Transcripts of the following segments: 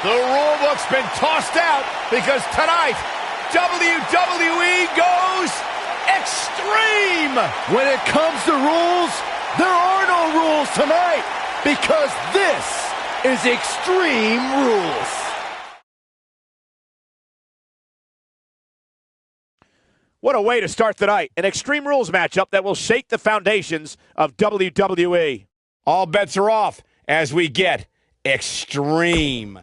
The rule book's been tossed out because tonight, WWE goes extreme! When it comes to rules, there are no rules tonight because this is Extreme Rules. What a way to start the night. An Extreme Rules matchup that will shake the foundations of WWE. All bets are off as we get extreme.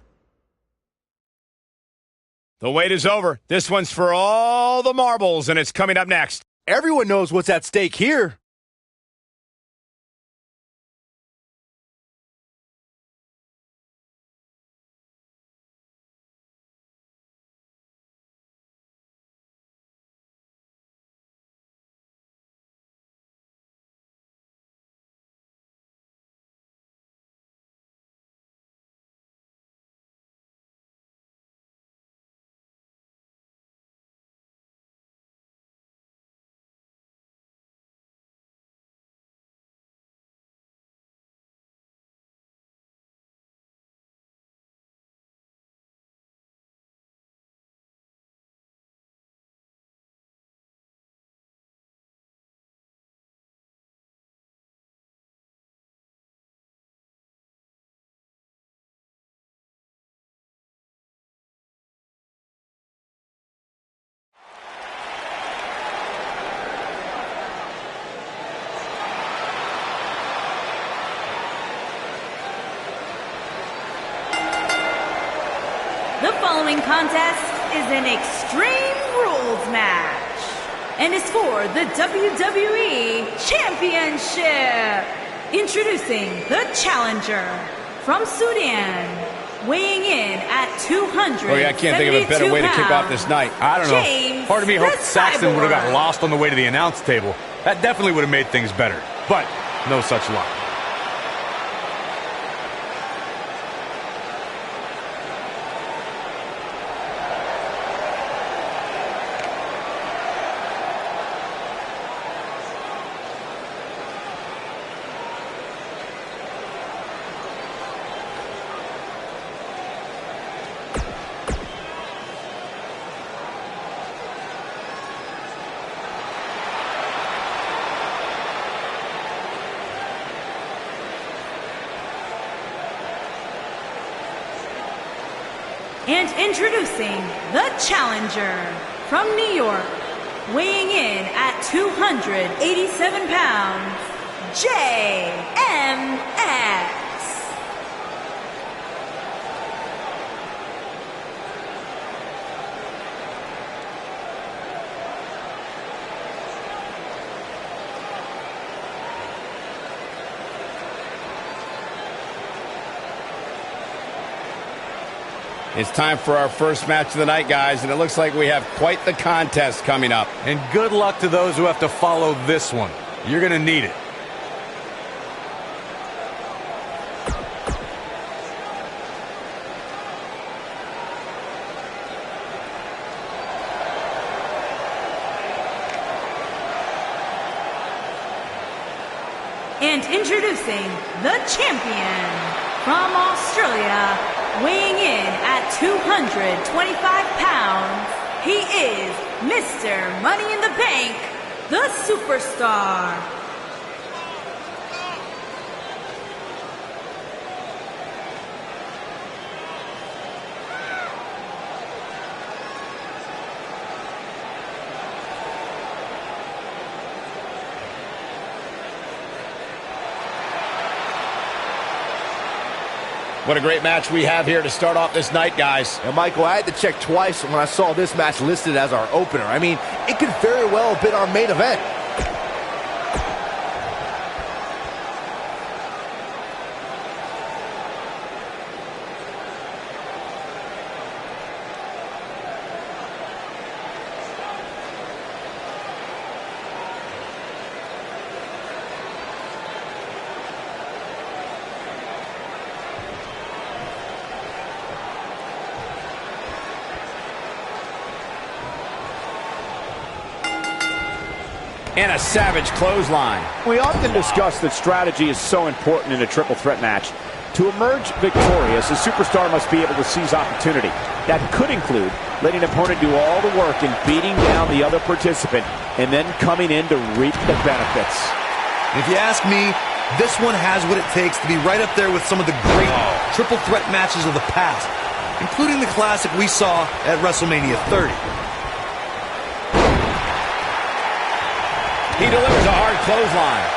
The wait is over. This one's for all the marbles, and it's coming up next. Everyone knows what's at stake here. The following contest is an Extreme Rules match and is for the WWE Championship. Introducing the challenger from Sudan, weighing in at 200. Oh yeah, I can't think of a better way to kick off this night. I don't know. Part of me hoped Saxton would have got lost on the way to the announce table. That definitely would have made things better. But no such luck. And introducing the challenger from New York, weighing in at 287 pounds, JMX. It's time for our first match of the night, guys, and it looks like we have quite the contest coming up. And good luck to those who have to follow this one. You're going to need it. And introducing the champion from Australia, weighing in at 225 pounds, he is Mr. Money in the Bank, the Superstar. What a great match we have here to start off this night, guys. And Michael, I had to check twice when I saw this match listed as our opener. I mean, it could very well have been our main event. And a savage clothesline. We often discuss that strategy is so important in a triple threat match. To emerge victorious, a superstar must be able to seize opportunity. That could include letting an opponent do all the work and beating down the other participant and then coming in to reap the benefits. If you ask me, this one has what it takes to be right up there with some of the great triple threat matches of the past, including the classic we saw at WrestleMania 30. He delivers a hard clothesline.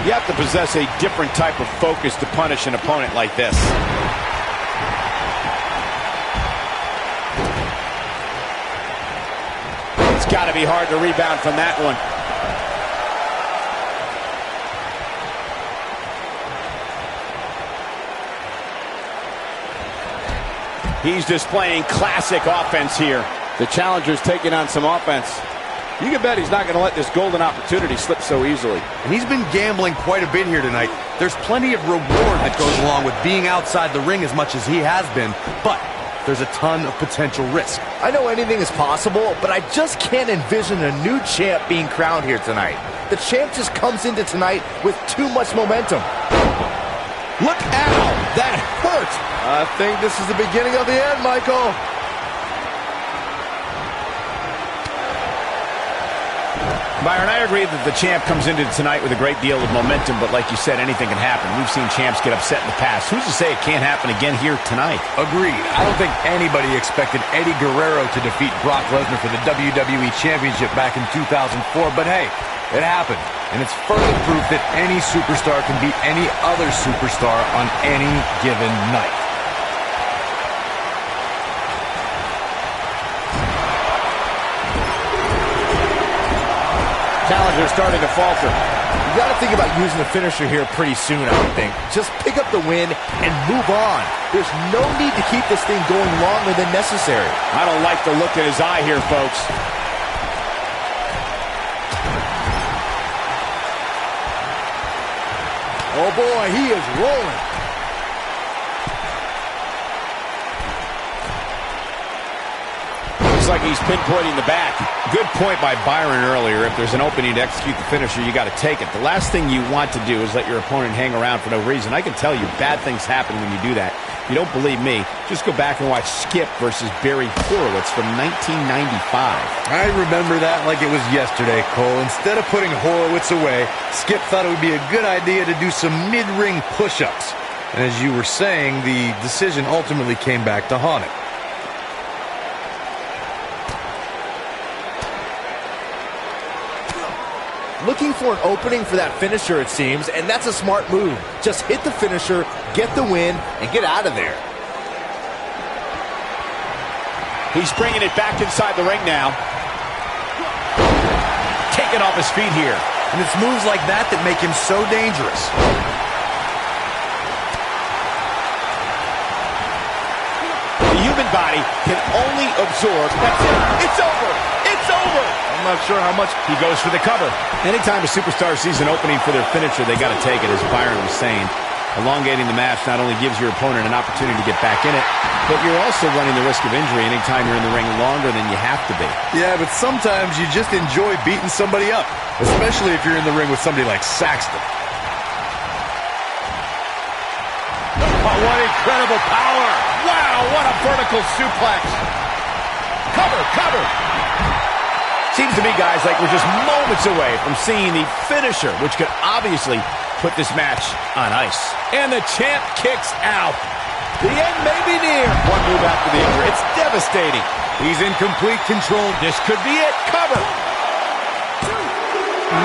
You have to possess a different type of focus to punish an opponent like this. It's got to be hard to rebound from that one. He's displaying classic offense here. The challenger's taking on some offense. You can bet he's not going to let this golden opportunity slip so easily. And he's been gambling quite a bit here tonight. There's plenty of reward that goes along with being outside the ring as much as he has been, but there's a ton of potential risk. I know anything is possible, but I just can't envision a new champ being crowned here tonight. The champ just comes into tonight with too much momentum. Look out! That hurt! I think this is the beginning of the end, Michael. Byron, I agree that the champ comes into tonight with a great deal of momentum, but like you said, anything can happen. We've seen champs get upset in the past. Who's to say it can't happen again here tonight? Agreed. I don't think anybody expected Eddie Guerrero to defeat Brock Lesnar for the WWE Championship back in 2004, but hey, it happened. And it's further proof that any superstar can beat any other superstar on any given night. Challenger starting to falter. You got to think about using the finisher here pretty soon, I would think. Just pick up the win and move on. There's no need to keep this thing going longer than necessary. I don't like the look in his eye here, folks. Oh boy, he is rolling. Looks like he's pinpointing the back. Good point by Byron earlier. If there's an opening to execute the finisher, you got to take it. The last thing you want to do is let your opponent hang around for no reason. I can tell you, bad things happen when you do that. If you don't believe me, just go back and watch Skip versus Barry Horowitz from 1995. I remember that like it was yesterday, Cole. Instead of putting Horowitz away, Skip thought it would be a good idea to do some mid-ring push-ups. And as you were saying, the decision ultimately came back to haunt him. Looking for an opening for that finisher, it seems, and that's a smart move. Just hit the finisher, get the win, and get out of there. He's bringing it back inside the ring now. Taking off his feet here. And it's moves like that that make him so dangerous. The human body can only absorb. That's it. It's over. It's over. I'm not sure how much. He goes for the cover. Anytime a superstar sees an opening for their finisher, they got to take it, as Byron was saying. Elongating the match not only gives your opponent an opportunity to get back in it, but you're also running the risk of injury anytime you're in the ring longer than you have to be. Yeah, but sometimes you just enjoy beating somebody up, especially if you're in the ring with somebody like Saxton. Oh, what incredible power! Wow, what a vertical suplex! Cover, cover! Seems to me, guys, like we're just moments away from seeing the finisher, which could obviously put this match on ice. And the champ kicks out. The end may be near. One move after the injury. It's devastating. He's in complete control. This could be it. Cover.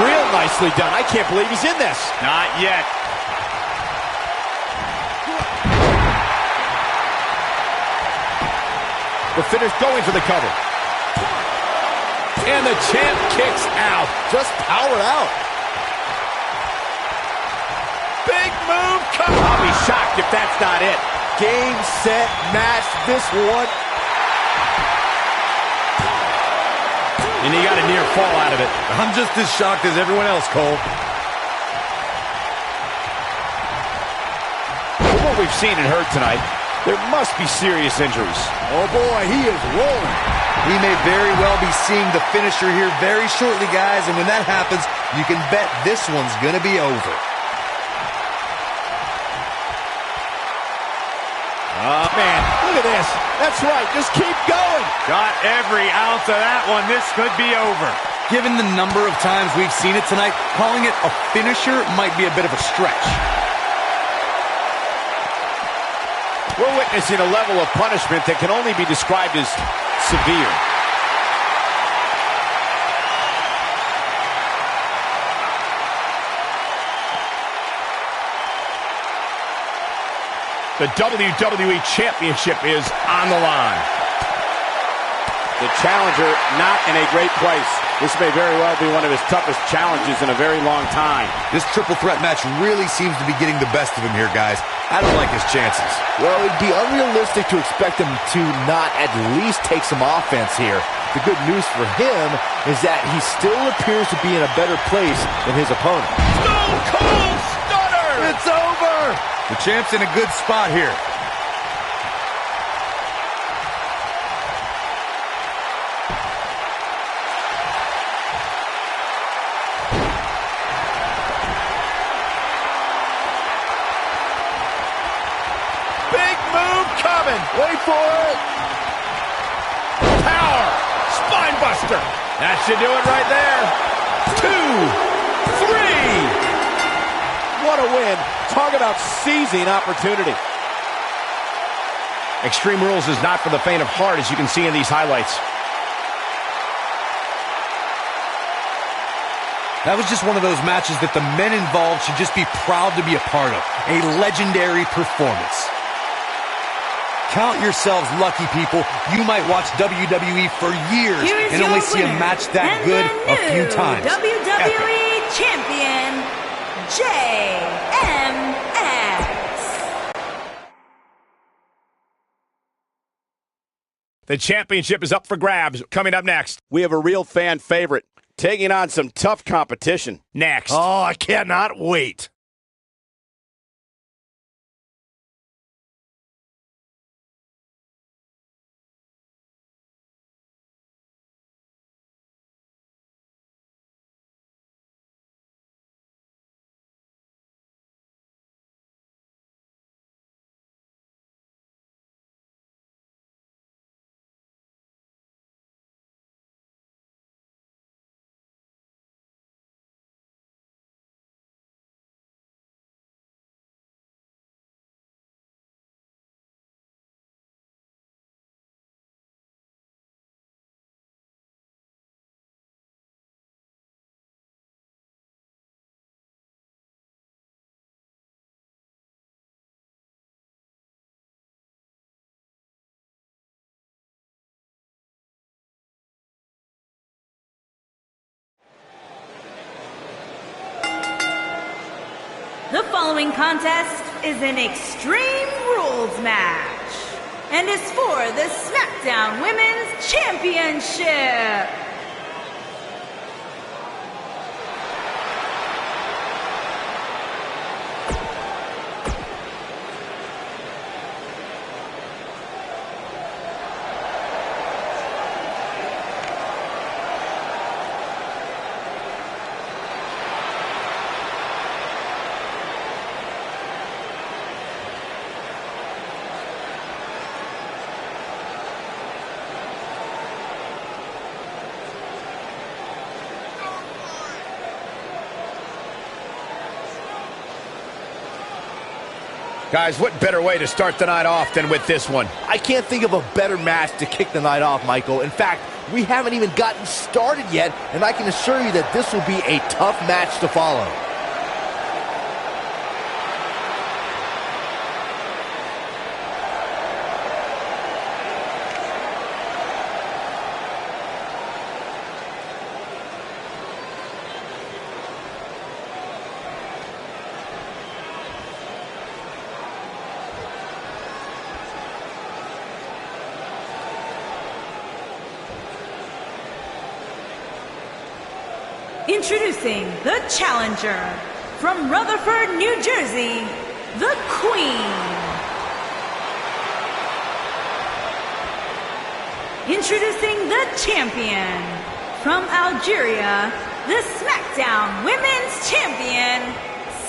Real nicely done. I can't believe he's in this. Not yet. The finish going for the cover. And the champ kicks out. Just powered out. Big move. Cover. I'll be shocked if that's not it. Game, set, match. This one. And he got a near fall out of it. I'm just as shocked as everyone else, Cole. From what we've seen and heard tonight, there must be serious injuries. Oh boy, he is rolling. We may very well be seeing the finisher here very shortly, guys, and when that happens, you can bet this one's gonna be over. Oh, man, look at this. That's right, just keep going. Got every ounce of that one. This could be over. Given the number of times we've seen it tonight, calling it a finisher might be a bit of a stretch. We're witnessing a level of punishment that can only be described as severe. The WWE Championship is on the line. The challenger not in a great place. This may very well be one of his toughest challenges in a very long time. This triple threat match really seems to be getting the best of him here, guys. I don't like his chances. Well, it'd be unrealistic to expect him to not at least take some offense here. The good news for him is that he still appears to be in a better place than his opponent. Stone Cold Stunner! It's over! The champ's in a good spot here. Big move coming. Wait for it. Power. Spine buster. That should do it right there. 2, 3. What a win. Talk about seizing opportunity. Extreme Rules is not for the faint of heart, as you can see in these highlights. That was just one of those matches that the men involved should just be proud to be a part of. A legendary performance. Count yourselves lucky, people. You might watch WWE for years and only see a match that good a few times. WWE Champion, JMX. The championship is up for grabs. Coming up next, we have a real fan favorite taking on some tough competition. Next. Oh, I cannot wait. The following contest is an Extreme Rules match and is for the SmackDown Women's Championship. Guys, what better way to start the night off than with this one? I can't think of a better match to kick the night off, Michael. In fact, we haven't even gotten started yet, and I can assure you that this will be a tough match to follow. Introducing the challenger from Rutherford, New Jersey, the Queen. Introducing the champion from Algeria, the SmackDown Women's Champion,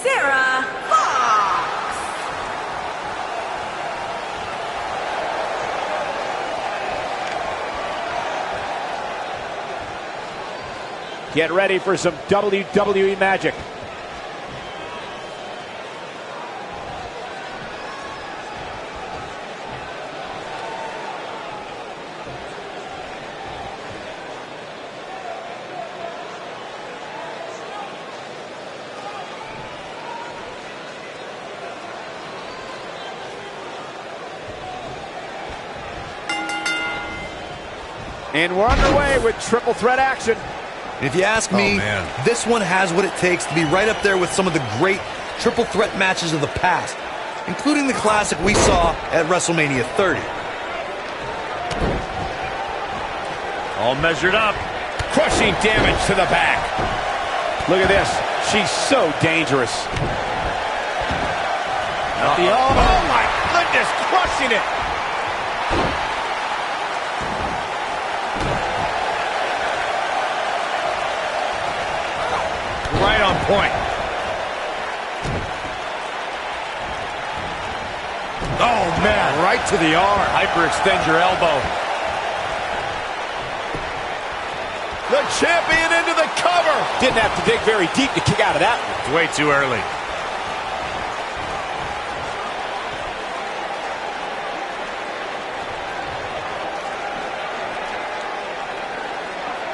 Sarah Fox. Get ready for some WWE magic. And we're underway with triple threat action. If you ask me, this one has what it takes to be right up there with some of the great triple threat matches of the past, including the classic we saw at WrestleMania 30. All measured up. Crushing damage to the back. Look at this. She's so dangerous. Oh my goodness, crushing it. Right on point. Oh, man. Right to the arm. Hyperextend your elbow. The champion into the cover. Didn't have to dig very deep to kick out of that one. It's way too early.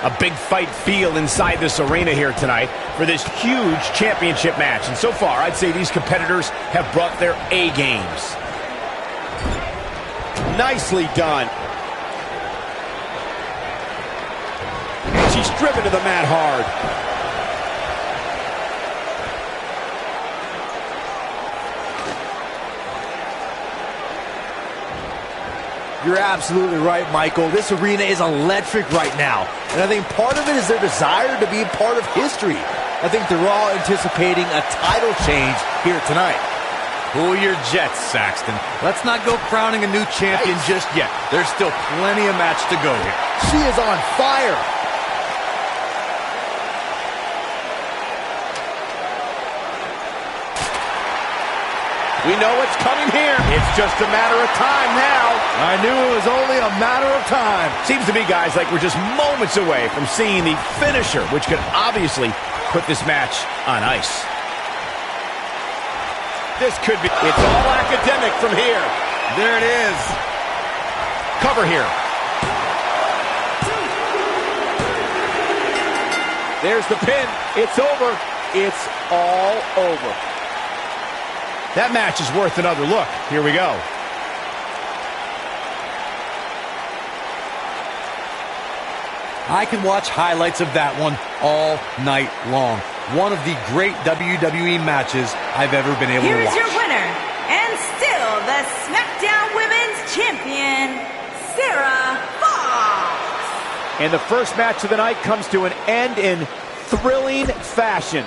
A big fight feel inside this arena here tonight for this huge championship match. And so far, I'd say these competitors have brought their A games. Nicely done. And she's driven to the mat hard. You're absolutely right, Michael. This arena is electric right now. And I think part of it is their desire to be a part of history. I think they're all anticipating a title change here tonight. Cool your jets, Saxton. Let's not go crowning a new champion just yet. There's still plenty of match to go here. She is on fire. We know what's coming here. It's just a matter of time now. I knew it was only a matter of time. Seems to me, guys, like we're just moments away from seeing the finisher, which could obviously put this match on ice. This could be... It's all academic from here. There it is. Cover here. There's the pin. It's over. It's all over. That match is worth another look. Here we go. I can watch highlights of that one all night long. One of the great WWE matches I've ever been able to watch. Here's your winner, and still the SmackDown Women's Champion, Sarah Fox. And the first match of the night comes to an end in thrilling fashion.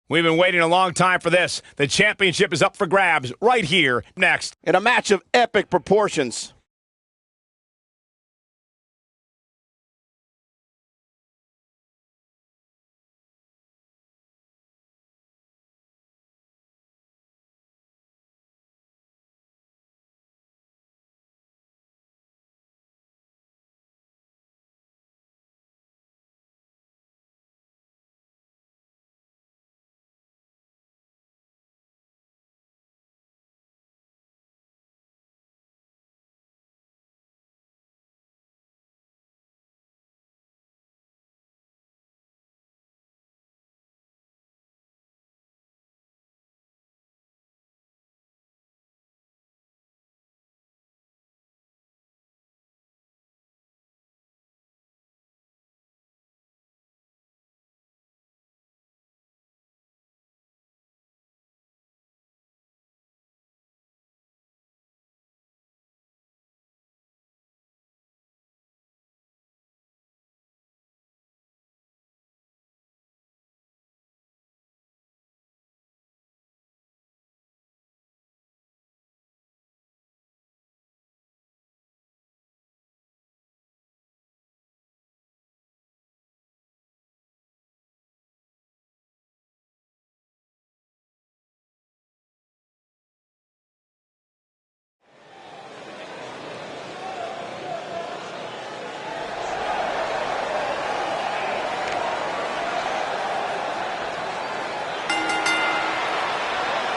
We've been waiting a long time for this. The championship is up for grabs right here next in a match of epic proportions.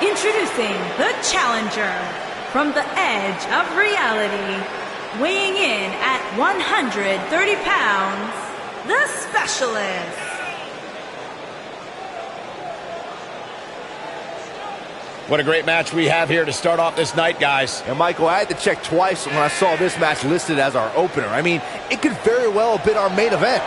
Introducing the challenger from the edge of reality, weighing in at 130 pounds, the Specialist. What a great match we have here to start off this night, guys. And Michael, I had to check twice when I saw this match listed as our opener. I mean, it could very well have been our main event.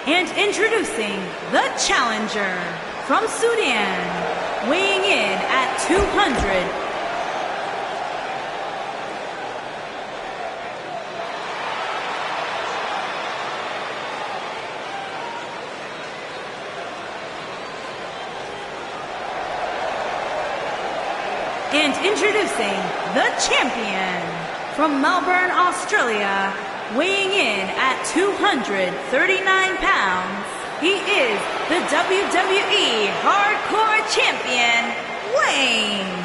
And introducing the challenger from Sudan, weighing in at 200. And introducing the champion from Melbourne, Australia, weighing in at 239 pounds, he is the WWE Hardcore Champion, Wayne.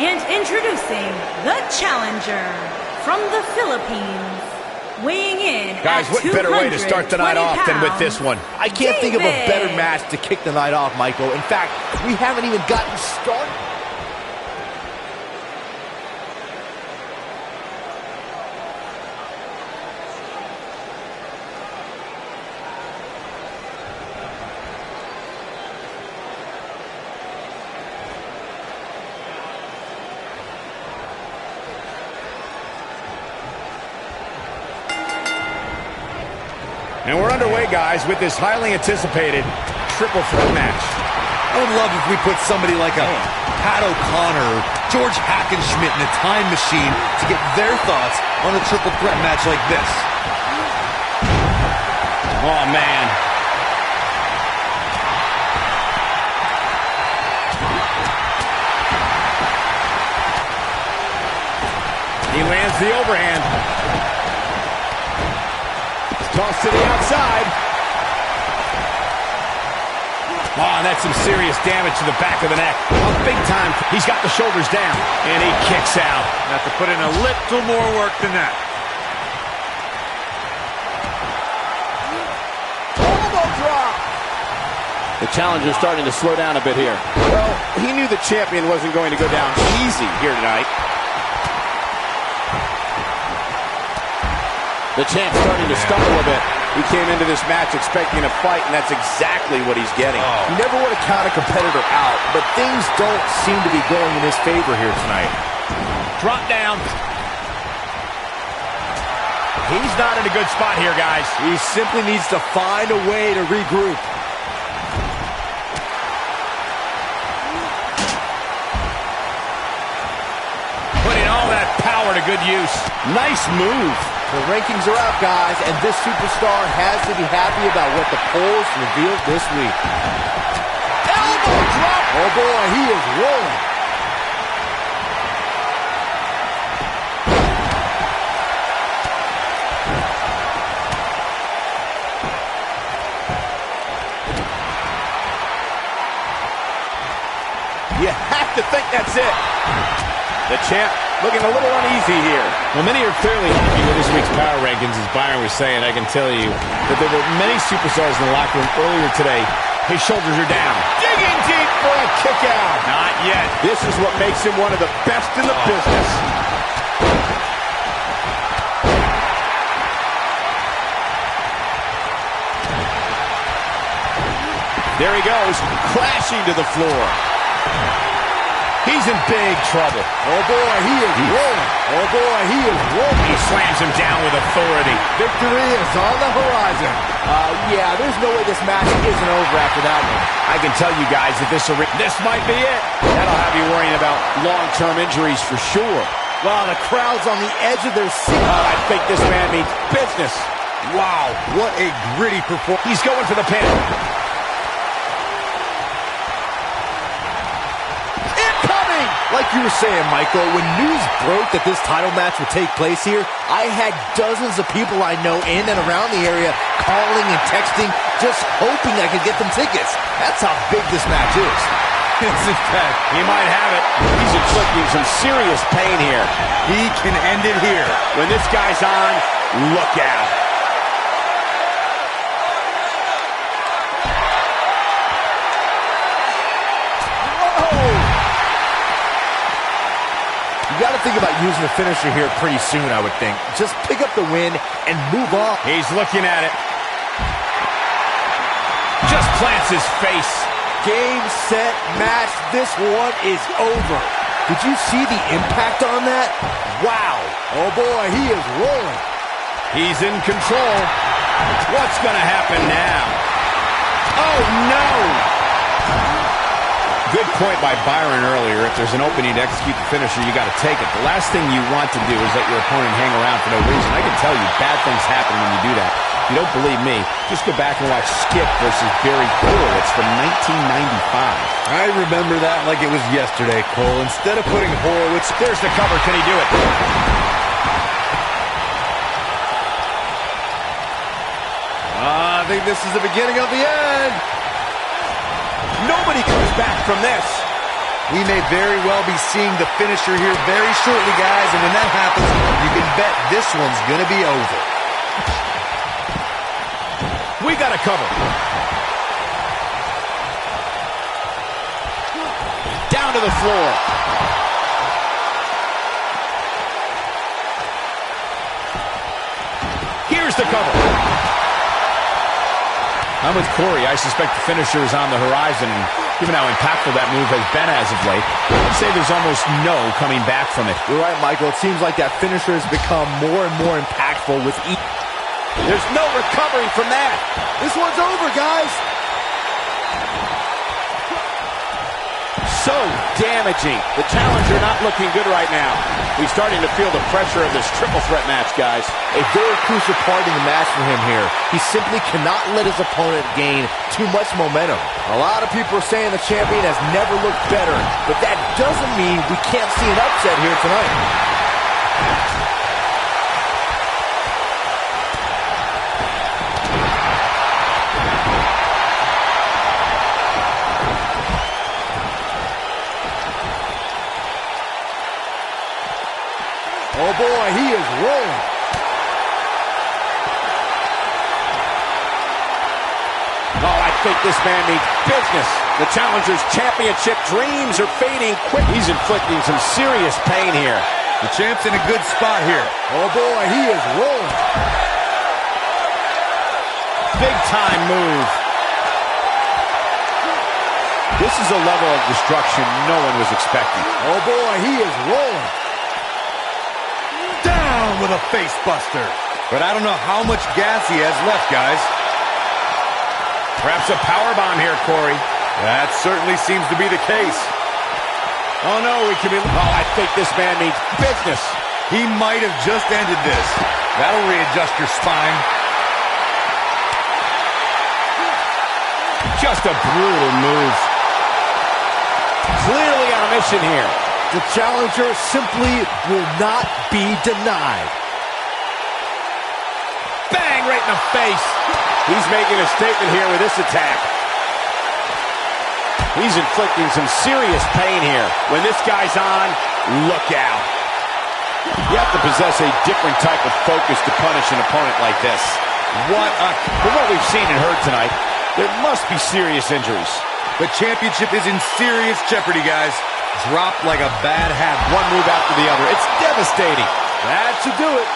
And introducing the challenger from the Philippines, weighing in guys, at what better way to start the night off than with this one? I can't think of a better match to kick the night off, Michael. In fact, we haven't even gotten started. And we're underway, guys, with this highly anticipated triple threat match. I would love if we put somebody like a Pat O'Connor or George Hackenschmidt in a time machine to get their thoughts on a triple threat match like this. Oh, man. He lands the overhand. Toss to the outside. Oh, and that's some serious damage to the back of the neck. Oh, big time. He's got the shoulders down. And he kicks out. Have to put in a little more work than that. Elbow drop. The challenger's starting to slow down a bit here. Well, he knew the champion wasn't going to go down easy here tonight. The champ's starting to stumble a bit. He came into this match expecting a fight, and that's exactly what he's getting. You never want to count a competitor out, but things don't seem to be going in his favor here tonight. Drop down. He's not in a good spot here, guys. He simply needs to find a way to regroup. Putting all that power to good use. Nice move. The rankings are out, guys, and this superstar has to be happy about what the polls revealed this week. Elbow drop. Oh, boy, he is rolling. You have to think that's it. The champ looking a little uneasy here. Well, many are clearly happy with this week's power rankings, as Byron was saying. I can tell you that there were many superstars in the locker room earlier today. His shoulders are down. Digging deep for a kick out. Not yet. This is what makes him one of the best in the business. There he goes, crashing to the floor. He's in big trouble. Oh, boy, he is rolling. Oh, boy, he is rolling. He slams him down with authority. Victory is on the horizon. Yeah, there's no way this match isn't over after that one. I can tell you guys that this might be it. That'll have you worrying about long-term injuries for sure. Wow, the crowd's on the edge of their seat. I think this man means business. Wow, what a gritty performance. He's going for the pin. Like you were saying, Michael, when news broke that this title match would take place here, I had dozens of people I know in and around the area calling and texting, just hoping I could get them tickets. That's how big this match is. Yes, in fact, he might have it. He's inflicting some serious pain here. He can end it here. When this guy's on, look out. You got to think about using the finisher here pretty soon, I would think. Just pick up the win and move on. He's looking at it. Just plants his face. Game, set, match. This one is over. Did you see the impact on that? Wow. Oh, boy, he is rolling. He's in control. What's going to happen now? Oh, no. Good point by Byron earlier. If there's an opening to execute the finisher, you got to take it. The last thing you want to do is let your opponent hang around for no reason. I can tell you bad things happen when you do that. If you don't believe me, just go back and watch Skip versus Barry Horowitz from 1995. I remember that like it was yesterday, Cole. Instead of putting Horowitz... There's the cover. Can he do it? I think this is the beginning of the end. Nobody comes back from this. We may very well be seeing the finisher here very shortly, guys, and when that happens, you can bet this one's going to be over. We got a cover. Down to the floor. Here's the cover. I'm with Corey. I suspect the finisher is on the horizon, and given how impactful that move has been as of late, I'd say there's almost no coming back from it. You're right, Michael. It seems like that finisher has become more and more impactful with each... There's no recovering from that. This one's over, guys. So damaging. The challenger not looking good right now. He's starting to feel the pressure of this triple threat match, guys. A very crucial part in the match for him here. He simply cannot let his opponent gain too much momentum. A lot of people are saying the champion has never looked better, but that doesn't mean we can't see an upset here tonight. Oh, boy, he is rolling. Oh, I think this man means business. The challenger's championship dreams are fading quick. He's inflicting some serious pain here. The champ's in a good spot here. Oh, boy, he is rolling. Big time move. This is a level of destruction no one was expecting. Oh, boy, he is rolling. Down with a face buster. But I don't know how much gas he has left, guys. Perhaps a powerbomb here, Corey. That certainly seems to be the case. Oh, no, we could be... Oh, I think this man means business. He might have just ended this. That'll readjust your spine. Just a brutal move. Clearly on a mission here. The challenger simply will not be denied. Bang, right in the face. He's making a statement here with this attack. He's inflicting some serious pain here. When this guy's on, look out. You have to possess a different type of focus to punish an opponent like this. For what we've seen and heard tonight, there must be serious injuries. The championship is in serious jeopardy, guys. Dropped like a bad habit. One move after the other. It's devastating. That should do it.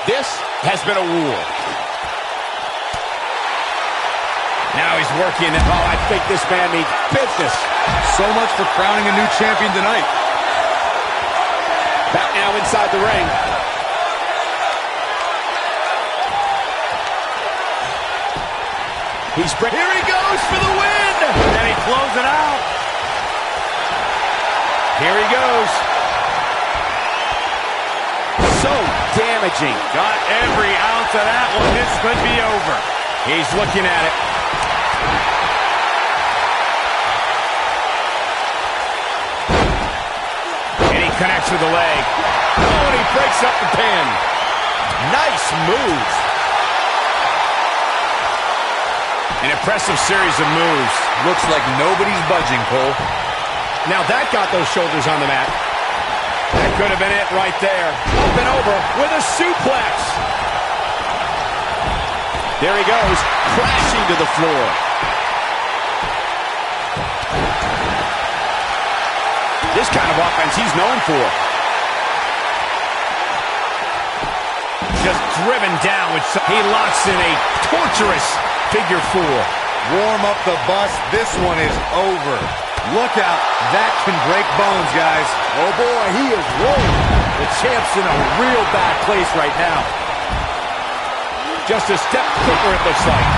This has been a war. Now he's working. Oh, I think this man means business. So much for crowning a new champion tonight. Back now inside the ring. Here he goes for the win. And he closes it out. Here he goes. So damaging. Got every ounce of that one. This could be over. He's looking at it. And he connects with the leg. Oh, and he breaks up the pin. Nice move. An impressive series of moves. Looks like nobody's budging, Cole. Now that got those shoulders on the mat. That could have been it right there. Up and over with a suplex. There he goes, crashing to the floor. This kind of offense he's known for. Just driven down with he locks in a torturous figure four. Warm up the bus. This one is over. Look out. That can break bones, guys. Oh, boy, he is rolling. The champ's in a real bad place right now. Just a step quicker, it looks like.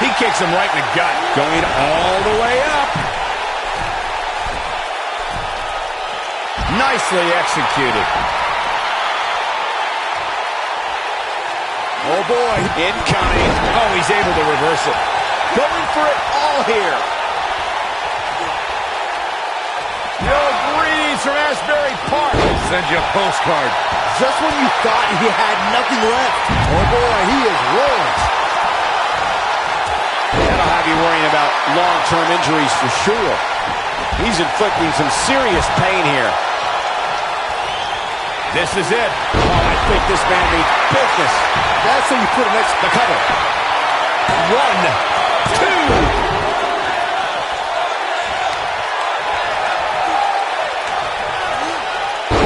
He kicks him right in the gut. Going all the way up. Nicely executed. Oh, boy. Incoming. Oh, he's able to reverse it. Going for it all here. Yo, greetings from Asbury Park. Send you a postcard. Just when you thought he had nothing left. Oh, boy, he is rolling. That'll have you worrying about long-term injuries for sure. He's inflicting some serious pain here. This is it. Oh, I think this man needs business. That's how you put an The cover. 1, 2.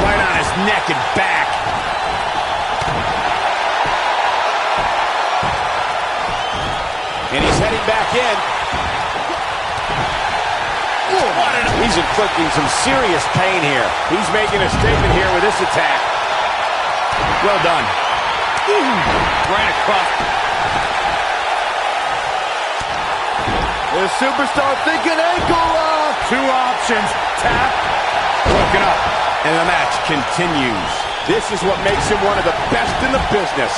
Right on his neck and back. And he's heading back in. He's inflicting some serious pain here. He's making a statement here with this attack. Well done. Right across. The superstar thinking ankle lock. Two options. Tap. Broken up. And the match continues. This is what makes him one of the best in the business.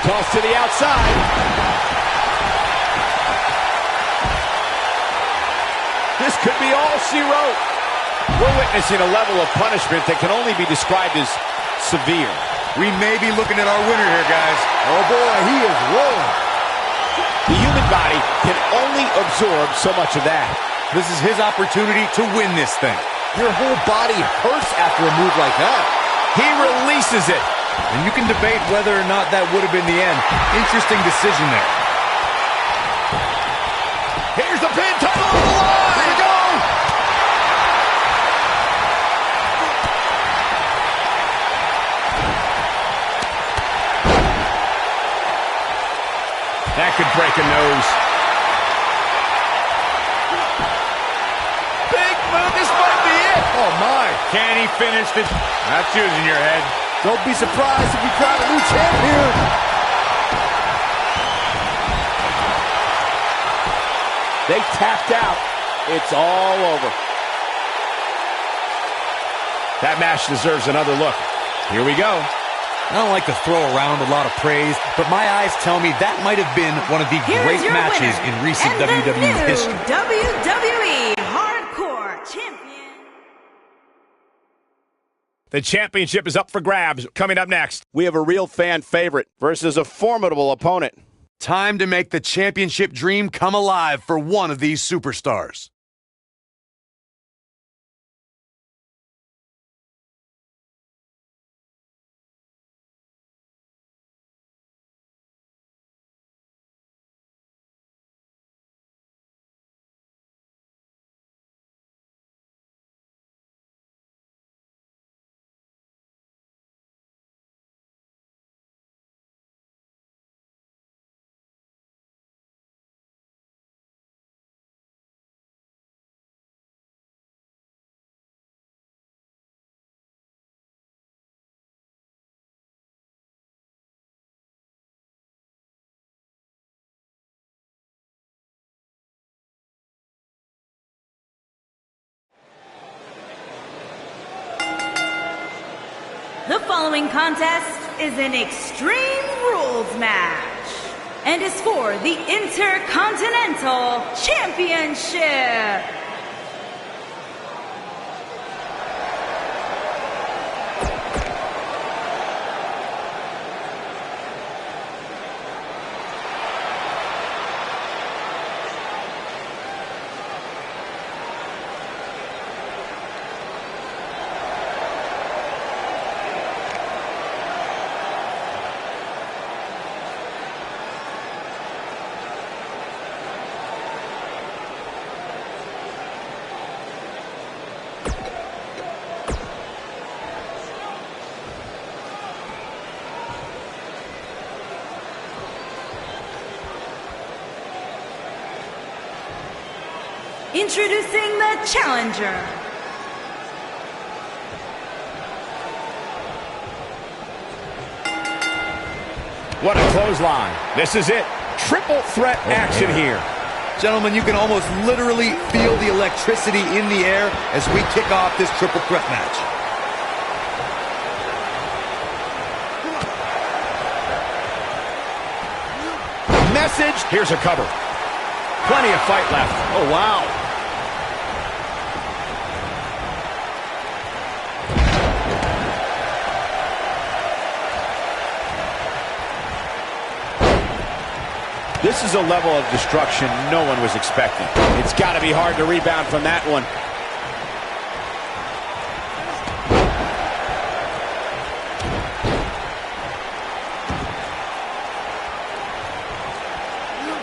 Toss to the outside. This could be all she wrote. We're witnessing a level of punishment that can only be described as severe. We may be looking at our winner here, guys. Oh, boy, he is rolling. The human body can only absorb so much of that. This is his opportunity to win this thing. Your whole body hurts after a move like that. He releases it. And you can debate whether or not that would have been the end. Interesting decision there. Here's the pin, title on the line. Here we go. Oh, my. Can he finish this? That's using your head. Don't be surprised if we crown a new champ here. They tapped out. It's all over. That match deserves another look. Here we go. I don't like to throw around a lot of praise, but my eyes tell me that might have been one of the great matches in recent WWE history. WWE Hardcore Champion. The championship is up for grabs. Coming up next. We have a real fan favorite versus a formidable opponent. Time to make the championship dream come alive for one of these superstars. The following contest is an Extreme Rules match and is for the Intercontinental Championship. Introducing the challenger. What a clothesline. This is it. Triple threat action here. Gentlemen, you can almost literally feel the electricity in the air as we kick off this triple threat match. Message. Here's a cover. Plenty of fight left. Oh, wow. This is a level of destruction no one was expecting. It's got to be hard to rebound from that one.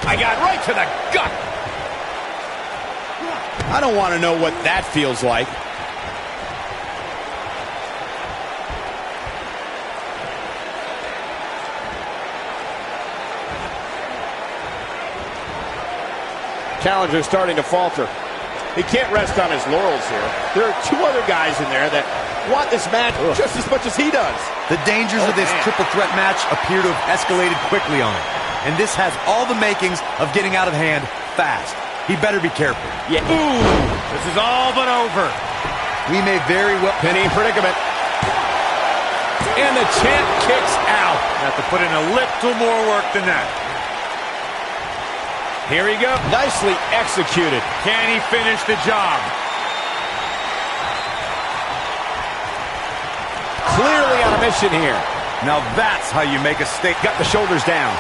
I got right to the gut. I don't want to know what that feels like. Challenger's starting to falter. He can't rest on his laurels here. There are two other guys in there that want this match just as much as he does. The dangers of this triple threat match appear to have escalated quickly on him. And this has all the makings of getting out of hand fast. He better be careful. Yeah. Ooh, this is all but over. We may very well... Penny predicament. And the champ kicks out. Have to put in a little more work than that. Here he goes. Nicely executed. Can he finish the job? Clearly on a mission here. Now that's how you make a stake. Got the shoulders down.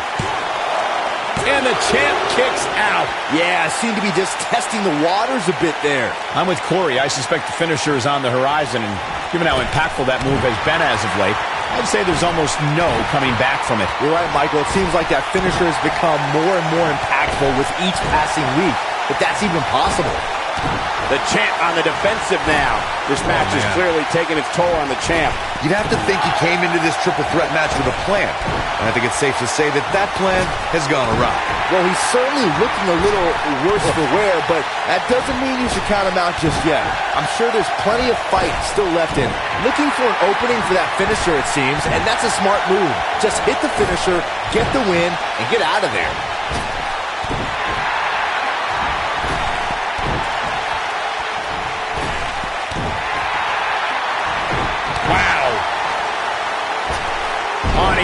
And the champ kicks out. Yeah, seemed to be just testing the waters a bit there. I'm with Corey. I suspect the finisher is on the horizon, and given how impactful that move has been as of late, I'd say there's almost no coming back from it. You're right, Michael. It seems like that finisher has become more and more impactful with each passing week, if that's even possible. The champ on the defensive now. This match is clearly taking its toll on the champ. You'd have to think he came into this triple threat match with a plan. And I think it's safe to say that that plan has gone awry. Well, he's certainly looking a little worse for wear, but that doesn't mean you should count him out just yet. I'm sure there's plenty of fight still left in. Looking for an opening for that finisher, it seems, and that's a smart move. Just hit the finisher, get the win, and get out of there.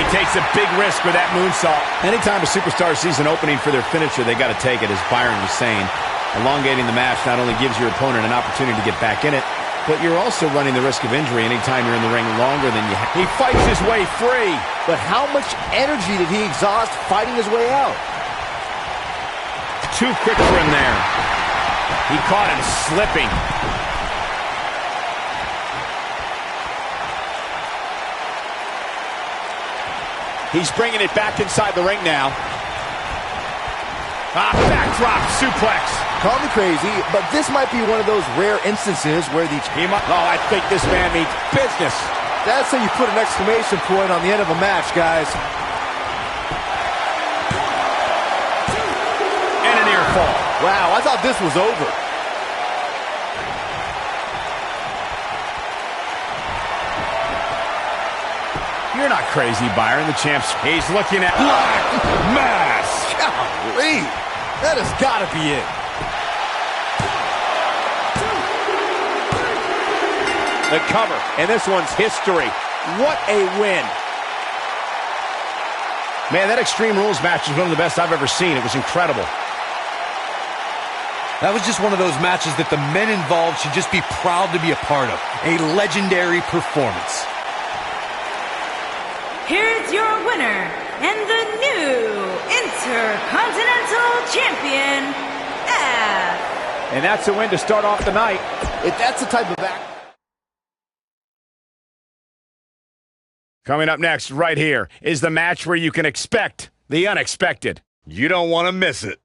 Takes a big risk with that moonsault. Anytime a superstar sees an opening for their finisher, they got to take it, as Byron was saying. Elongating the match not only gives your opponent an opportunity to get back in it, but you're also running the risk of injury anytime you're in the ring longer than you have. He fights his way free. But how much energy did he exhaust fighting his way out? Too quick for him there. He caught him slipping. He's bringing it back inside the ring now. Backdrop suplex. Call me crazy, but this might be one of those rare instances where I think this man means business. That's how you put an exclamation point on the end of a match, guys. And a near fall. Wow, I thought this was over. You're not crazy, Byron. The champ's... He's looking at... Black Mass! Golly! That has got to be it. The cover, and this one's history. What a win. Man, that Extreme Rules match is one of the best I've ever seen. It was incredible. That was just one of those matches that the men involved should just be proud to be a part of. A legendary performance. Here's your winner, and the new Intercontinental Champion, F. And that's a win to start off the night. If that's the type of act... Coming up next, right here, is the match where you can expect the unexpected. You don't want to miss it.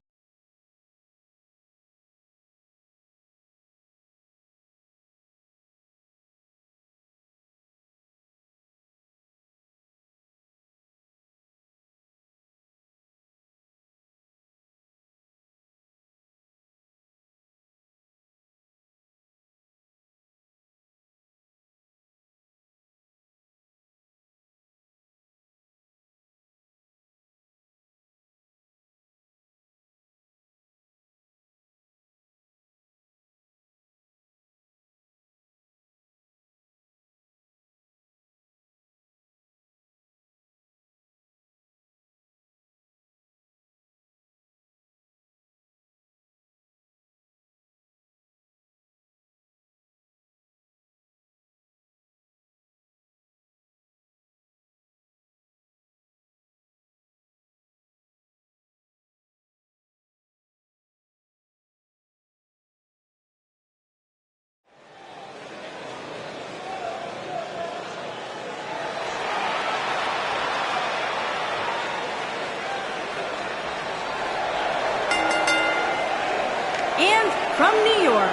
And from New York,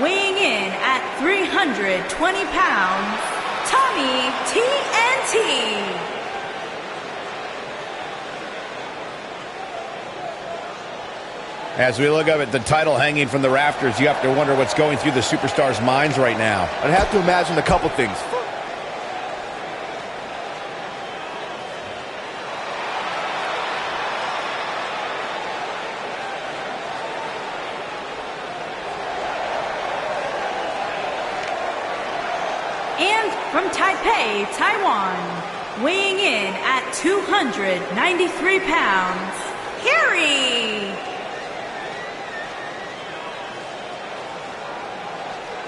weighing in at 320 pounds, Tommy TNT. As we look up at the title hanging from the rafters, you have to wonder what's going through the superstars' minds right now. I'd have to imagine a couple things. And from Taipei, Taiwan, weighing in at 293 pounds, Harry.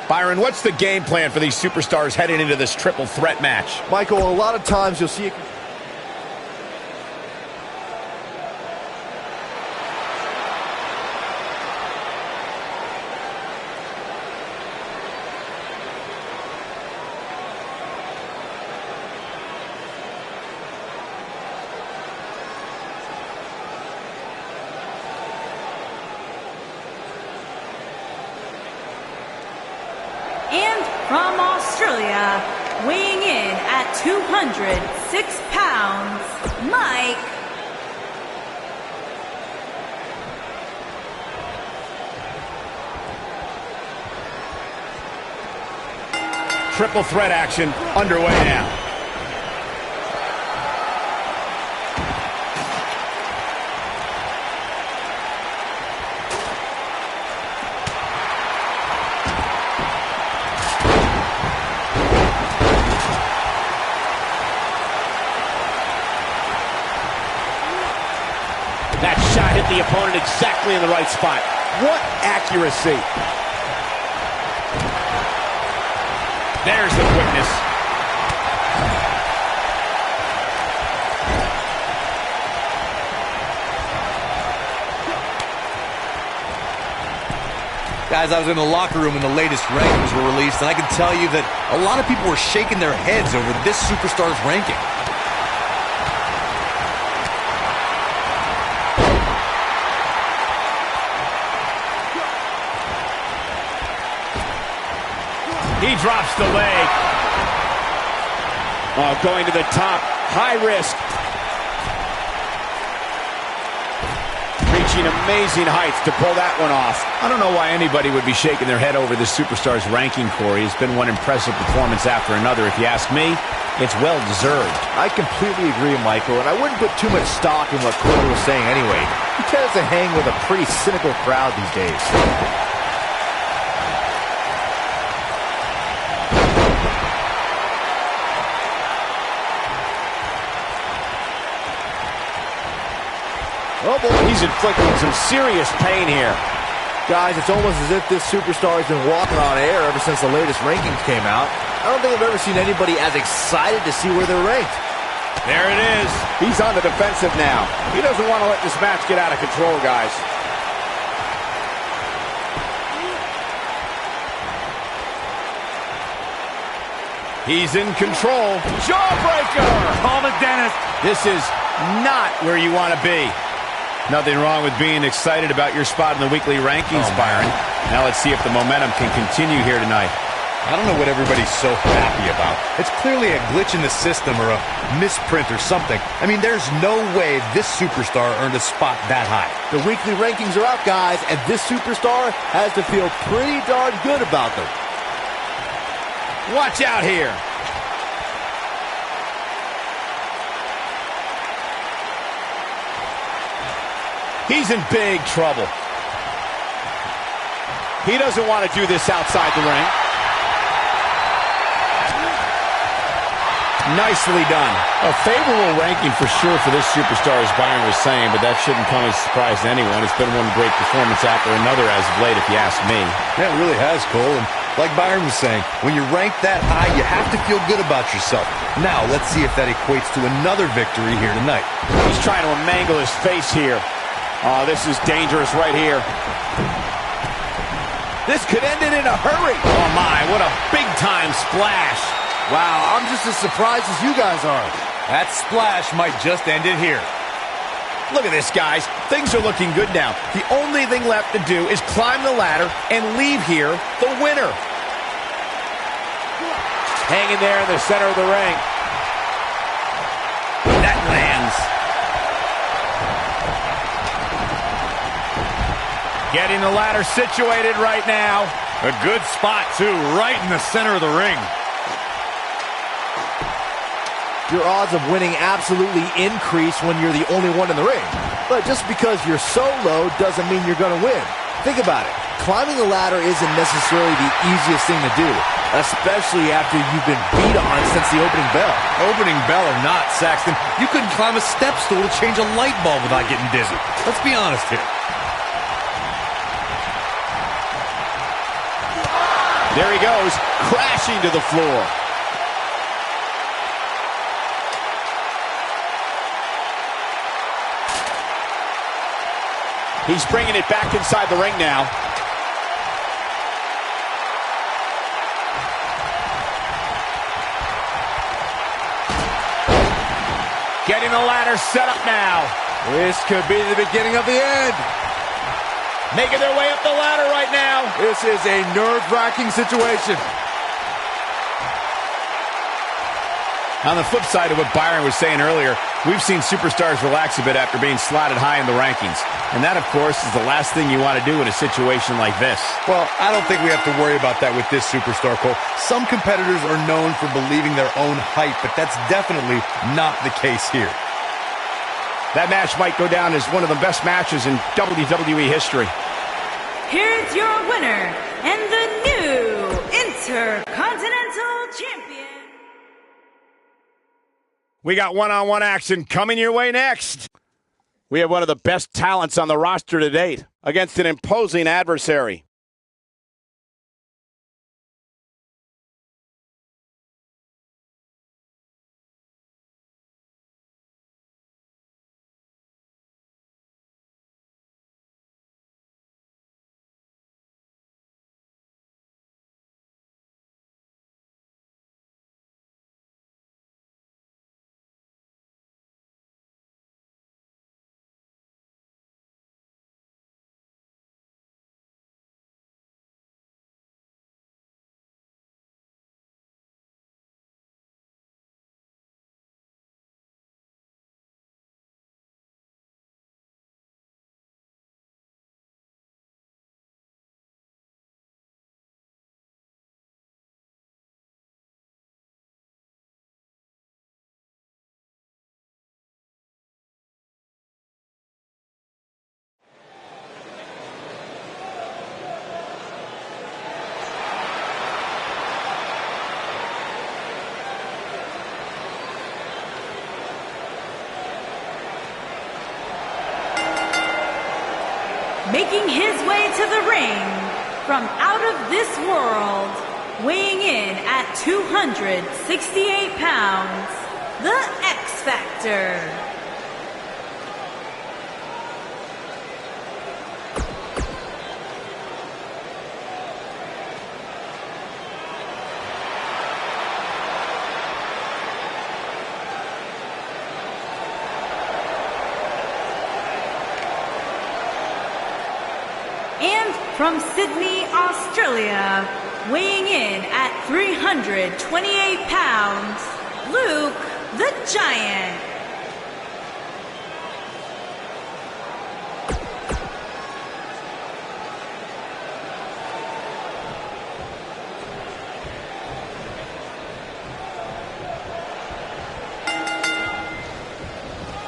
Byron, what's the game plan for these superstars heading into this triple threat match? Michael, a lot of times you'll see it. And from Australia, weighing in at 206 pounds, Mike. Triple threat action underway now. That shot hit the opponent exactly in the right spot. What accuracy. There's the quickness. Guys, I was in the locker room when the latest rankings were released, and I can tell you that a lot of people were shaking their heads over this superstar's ranking. He drops the leg. Oh, going to the top. High risk. Reaching amazing heights to pull that one off. I don't know why anybody would be shaking their head over this superstar's ranking, Corey. It's been one impressive performance after another. If you ask me, it's well-deserved. I completely agree, Michael, and I wouldn't put too much stock in what Corey was saying anyway. He tends to hang with a pretty cynical crowd these days. Oh boy, he's inflicting some serious pain here. Guys, it's almost as if this superstar has been walking on air ever since the latest rankings came out. I don't think I've ever seen anybody as excited to see where they're ranked. There it is. He's on the defensive now. He doesn't want to let this match get out of control, guys. He's in control. Jawbreaker! Call it, Dennis. This is not where you want to be. Nothing wrong with being excited about your spot in the weekly rankings, Byron. Now let's see if the momentum can continue here tonight. I don't know what everybody's so happy about. It's clearly a glitch in the system or a misprint or something. I mean, there's no way this superstar earned a spot that high. The weekly rankings are out, guys, and this superstar has to feel pretty darn good about them. Watch out here. He's in big trouble. He doesn't want to do this outside the ring. Nicely done. A favorable ranking for sure for this superstar, as Byron was saying, but that shouldn't come as a surprise to anyone. It's been one great performance after another as of late, if you ask me. Yeah, it really has, Cole. And like Byron was saying, when you're ranked that high, you have to feel good about yourself. Now, let's see if that equates to another victory here tonight. He's trying to mangle his face here. Oh, this is dangerous right here. This could end it in a hurry. Oh, my, what a big-time splash. Wow, I'm just as surprised as you guys are. That splash might just end it here. Look at this, guys. Things are looking good now. The only thing left to do is climb the ladder and leave here the winner. Hanging there in the center of the ring. That lands. Getting the ladder situated right now. A good spot, too, right in the center of the ring. Your odds of winning absolutely increase when you're the only one in the ring. But just because you're so low doesn't mean you're going to win. Think about it. Climbing the ladder isn't necessarily the easiest thing to do, especially after you've been beat on since the opening bell. Opening bell or not, Saxton, you couldn't climb a step stool to change a light bulb without getting dizzy. Let's be honest here. There he goes, crashing to the floor. He's bringing it back inside the ring now. Getting the ladder set up now. This could be the beginning of the end. making their way up the ladder right now. This is a nerve-wracking situation. On the flip side of what Byron was saying earlier, we've seen superstars relax a bit after being slotted high in the rankings. And that, of course, is the last thing you want to do in a situation like this. Well, I don't think we have to worry about that with this superstar, Cole. Some competitors are known for believing their own hype, but that's definitely not the case here. That match might go down as one of the best matches in WWE history. Here's your winner and the new Intercontinental Champion. We got one-on-one action coming your way next. We have one of the best talents on the roster to date against an imposing adversary. Making his way to the ring from out of this world, weighing in at 268 pounds, the X Factor. And from Sydney, Australia, weighing in at 328 pounds, Luke the Giant.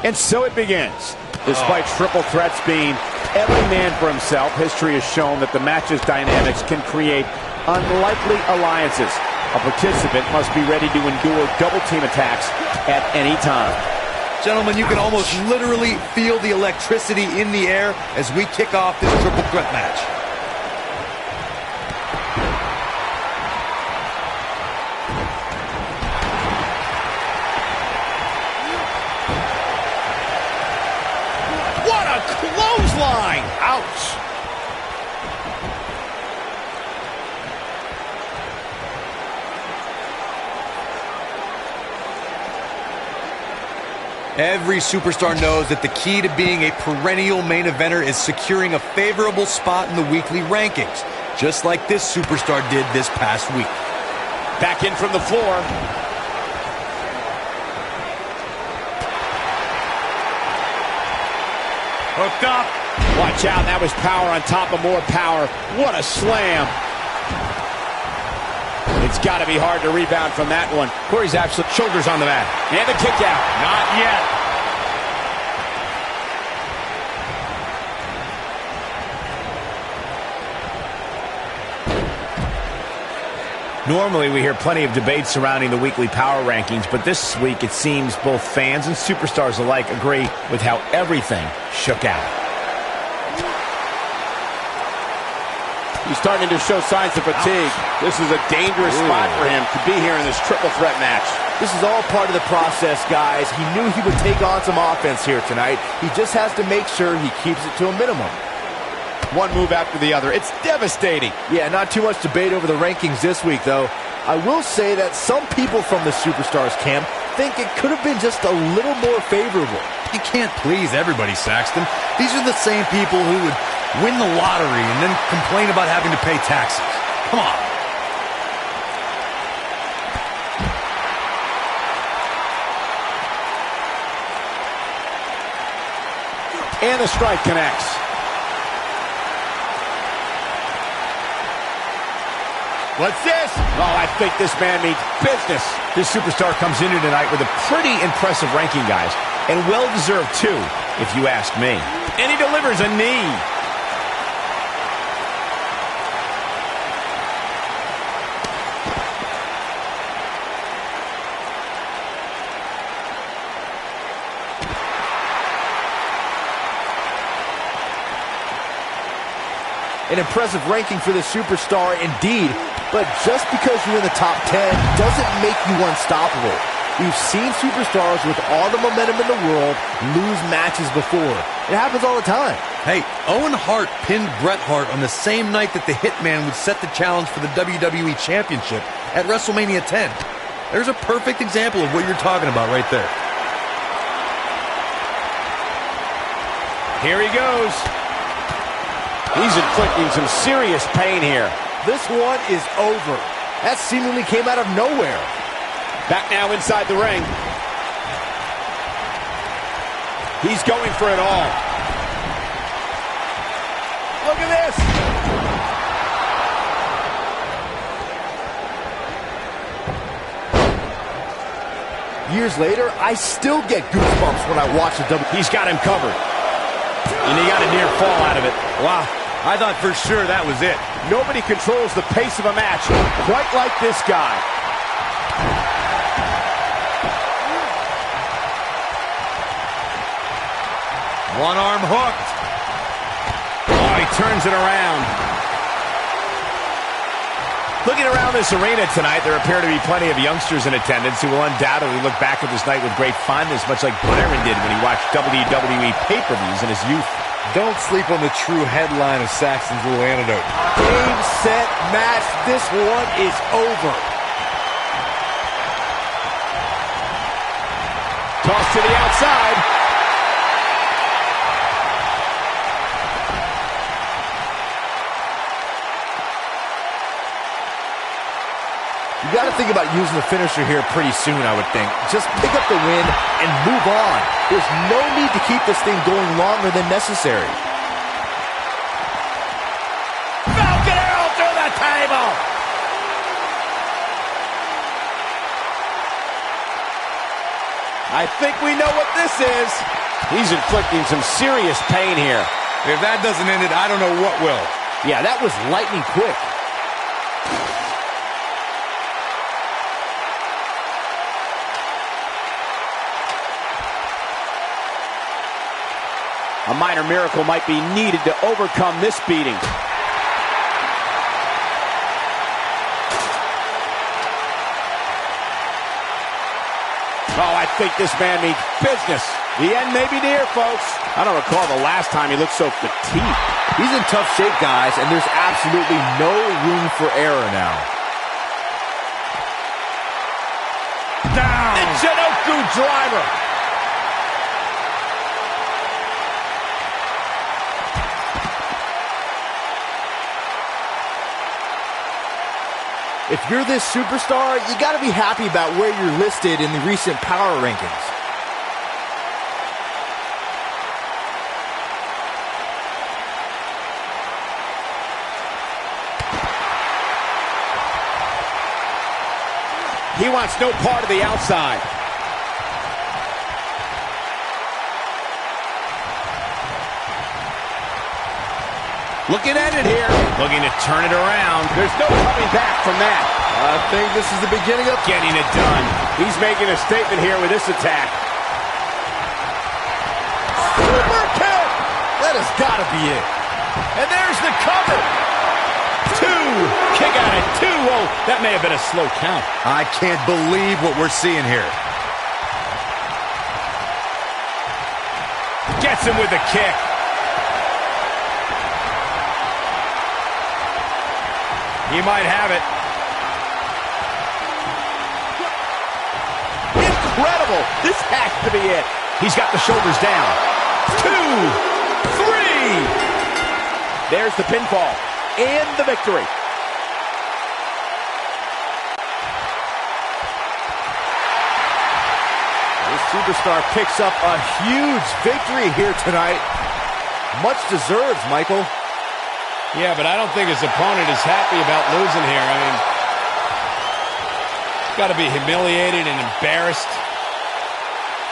And so it begins. Despite triple threats being every man for himself, history has shown that the match's dynamics can create unlikely alliances. A participant must be ready to endure double-team attacks at any time. Gentlemen, you can almost literally feel the electricity in the air as we kick off this triple threat match. What a clothesline! Ouch! Every superstar knows that the key to being a perennial main eventer is securing a favorable spot in the weekly rankings, just like this superstar did this past week. Back in from the floor. Hooked up. Watch out, that was power on top of more power. What a slam. It's got to be hard to rebound from that one. Corey's absolute shoulders on the mat. And the kick out. Not yet. Normally we hear plenty of debate surrounding the weekly power rankings, but this week it seems both fans and superstars alike agree with how everything shook out. He's starting to show signs of fatigue. This is a dangerous spot for him to be here in this triple threat match. This is all part of the process, guys. He knew he would take on some offense here tonight. He just has to make sure he keeps it to a minimum. One move after the other. It's devastating. Yeah, not too much debate over the rankings this week, though. I will say that some people from the Superstars camp think it could have been just a little more favorable. You can't please everybody, Saxton. These are the same people who would win the lottery and then complain about having to pay taxes. Come on. And the strike connects. What's this? Oh, I think this man means business. This superstar comes into tonight with a pretty impressive ranking, guys. And well-deserved, too, if you ask me. And he delivers a knee. An impressive ranking for this superstar indeed, but just because you're in the top 10 doesn't make you unstoppable. We've seen superstars with all the momentum in the world lose matches before. It happens all the time. Hey, Owen Hart pinned Bret Hart on the same night that the Hitman would set the challenge for the WWE Championship at WrestleMania 10. There's a perfect example of what you're talking about right there. Here he goes. He's inflicting some serious pain here. This one is over. That seemingly came out of nowhere. Back now inside the ring. He's going for it all. Look at this. Years later, I still get goosebumps when I watch the WWE. He's got him covered. And he got a near fall out of it. Wow, I thought for sure that was it. Nobody controls the pace of a match quite like this guy. One arm hooked. Oh, he turns it around. Looking around this arena tonight, there appear to be plenty of youngsters in attendance who will undoubtedly look back at this night with great fondness, much like Byron did when he watched WWE pay-per-views in his youth. Don't sleep on the true headline of Saxton's little antidote. Game, set, match. This one is over. Toss to the outside. You got to think about using the finisher here pretty soon, I would think. Just pick up the win and move on. There's no need to keep this thing going longer than necessary. Falcon Arrow through the table. I think we know what this is. He's inflicting some serious pain here. If that doesn't end it, I don't know what will. Yeah, that was lightning quick. A minor miracle might be needed to overcome this beating. Oh, I think this man means business. The end may be near, folks. I don't recall the last time he looked so fatigued. He's in tough shape, guys, and there's absolutely no room for error now. Down. Michinoku driver. If you're this superstar, you got to be happy about where you're listed in the recent power rankings. He wants no part of the outside. Looking at it here. Looking to turn it around. There's no coming back from that. I think this is the beginning of Getting it done. He's making a statement here with this attack. Super kick! That has got to be it. And there's the cover. Two. Kick out at two. Oh, that may have been a slow count. I can't believe what we're seeing here. Gets him with the kick. He might have it. Into incredible. This has to be it. He's got the shoulders down. 2, 3. There's the pinfall and the victory. This superstar picks up a huge victory here tonight. Much deserved, Michael. Yeah, but I don't think his opponent is happy about losing here. I mean, he's got to be humiliated and embarrassed.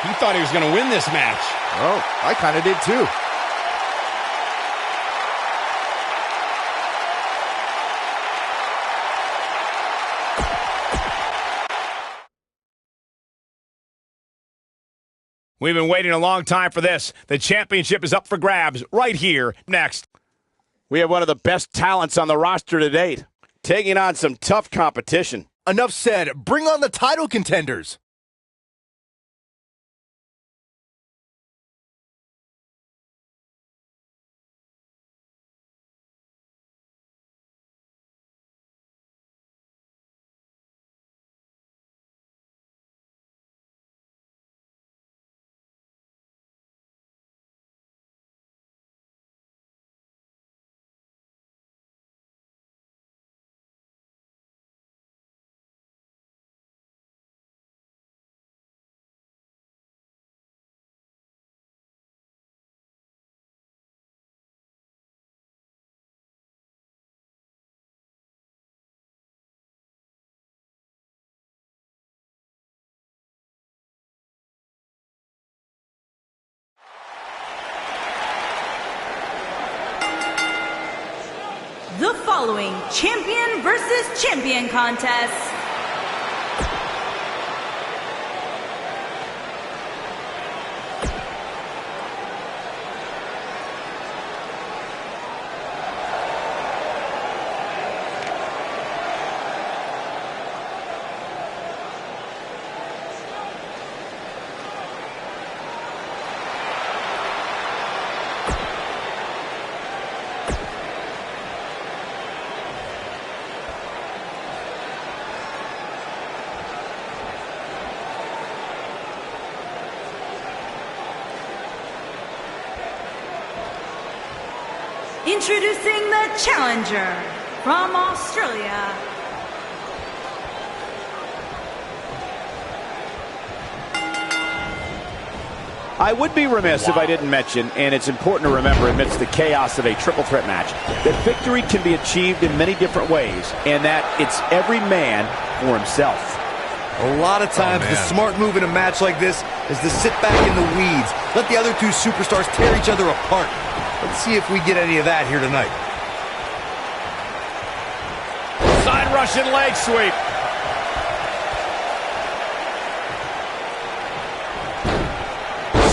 He thought he was going to win this match. Oh, I kind of did too. We've been waiting a long time for this. The championship is up for grabs right here, next. We have one of the best talents on the roster to date, taking on some tough competition. Enough said. Bring on the title contenders. The following champion versus champion contest. Introducing the challenger from Australia. I would be remiss if I didn't mention, and it's important to remember amidst the chaos of a triple threat match, that victory can be achieved in many different ways, and that it's every man for himself. A lot of times, the smart move in a match like this is to sit back in the weeds. Let the other two superstars tear each other apart. Let's see if we get any of that here tonight. Side Russian leg sweep.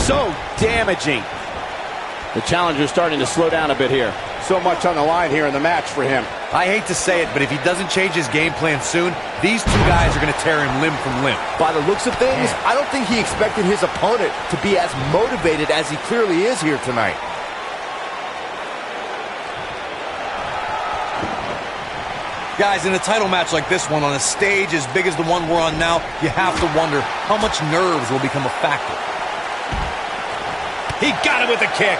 So damaging. The challenger's starting to slow down a bit here. So much on the line here in the match for him. I hate to say it, but if he doesn't change his game plan soon, these two guys are going to tear him limb from limb. By the looks of things, I don't think he expected his opponent to be as motivated as he clearly is here tonight. Guys, in a title match like this one, on a stage as big as the one we're on now, you have to wonder how much nerves will become a factor. He got it with a kick.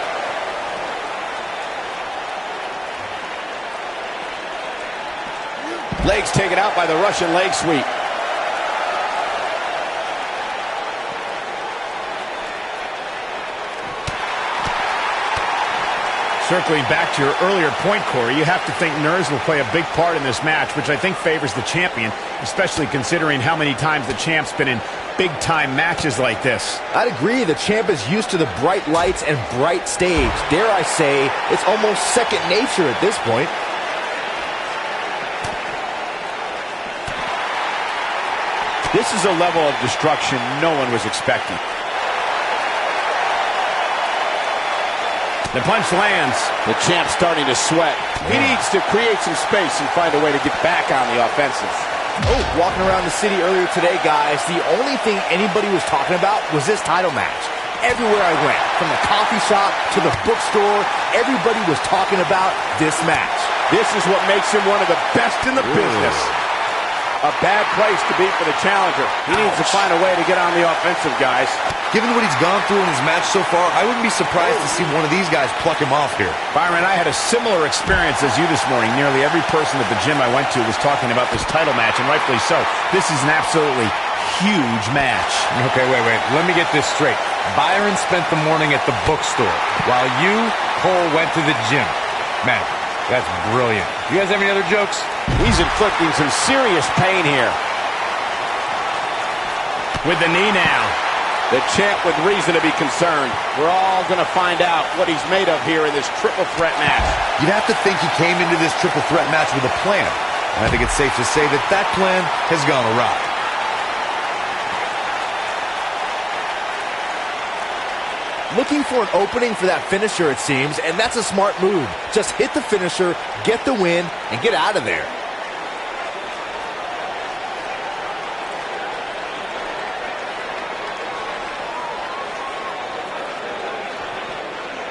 Legs taken out by the Russian leg sweep. Circling back to your earlier point, Corey, you have to think nerves will play a big part in this match, which I think favors the champion, especially considering how many times the champ's been in big-time matches like this. I'd agree. The champ is used to the bright lights and bright stage. Dare I say, it's almost second nature at this point. This is a level of destruction no one was expecting. The punch lands. The champ's starting to sweat. He needs to create some space and find a way to get back on the offensive. Oh, walking around the city earlier today, guys, the only thing anybody was talking about was this title match. Everywhere I went, from the coffee shop to the bookstore, everybody was talking about this match. This is what makes him one of the best in the business. A bad place to be for the challenger. He needs to find a way to get on the offensive, guys. Given what he's gone through in his match so far, I wouldn't be surprised to see one of these guys pluck him off here. Byron, I had a similar experience as you this morning. Nearly every person at the gym I went to was talking about this title match, and rightfully so. This is an absolutely huge match. Okay, wait. Let me get this straight. Byron spent the morning at the bookstore, while you, Cole, went to the gym. Man, that's brilliant. You guys have any other jokes? He's inflicting some serious pain here. With the knee now. The champ with reason to be concerned. We're all going to find out what he's made of here in this triple threat match. You'd have to think he came into this triple threat match with a plan. And I think it's safe to say that that plan has gone awry. Looking for an opening for that finisher, it seems, and that's a smart move. Just hit the finisher, get the win, and get out of there.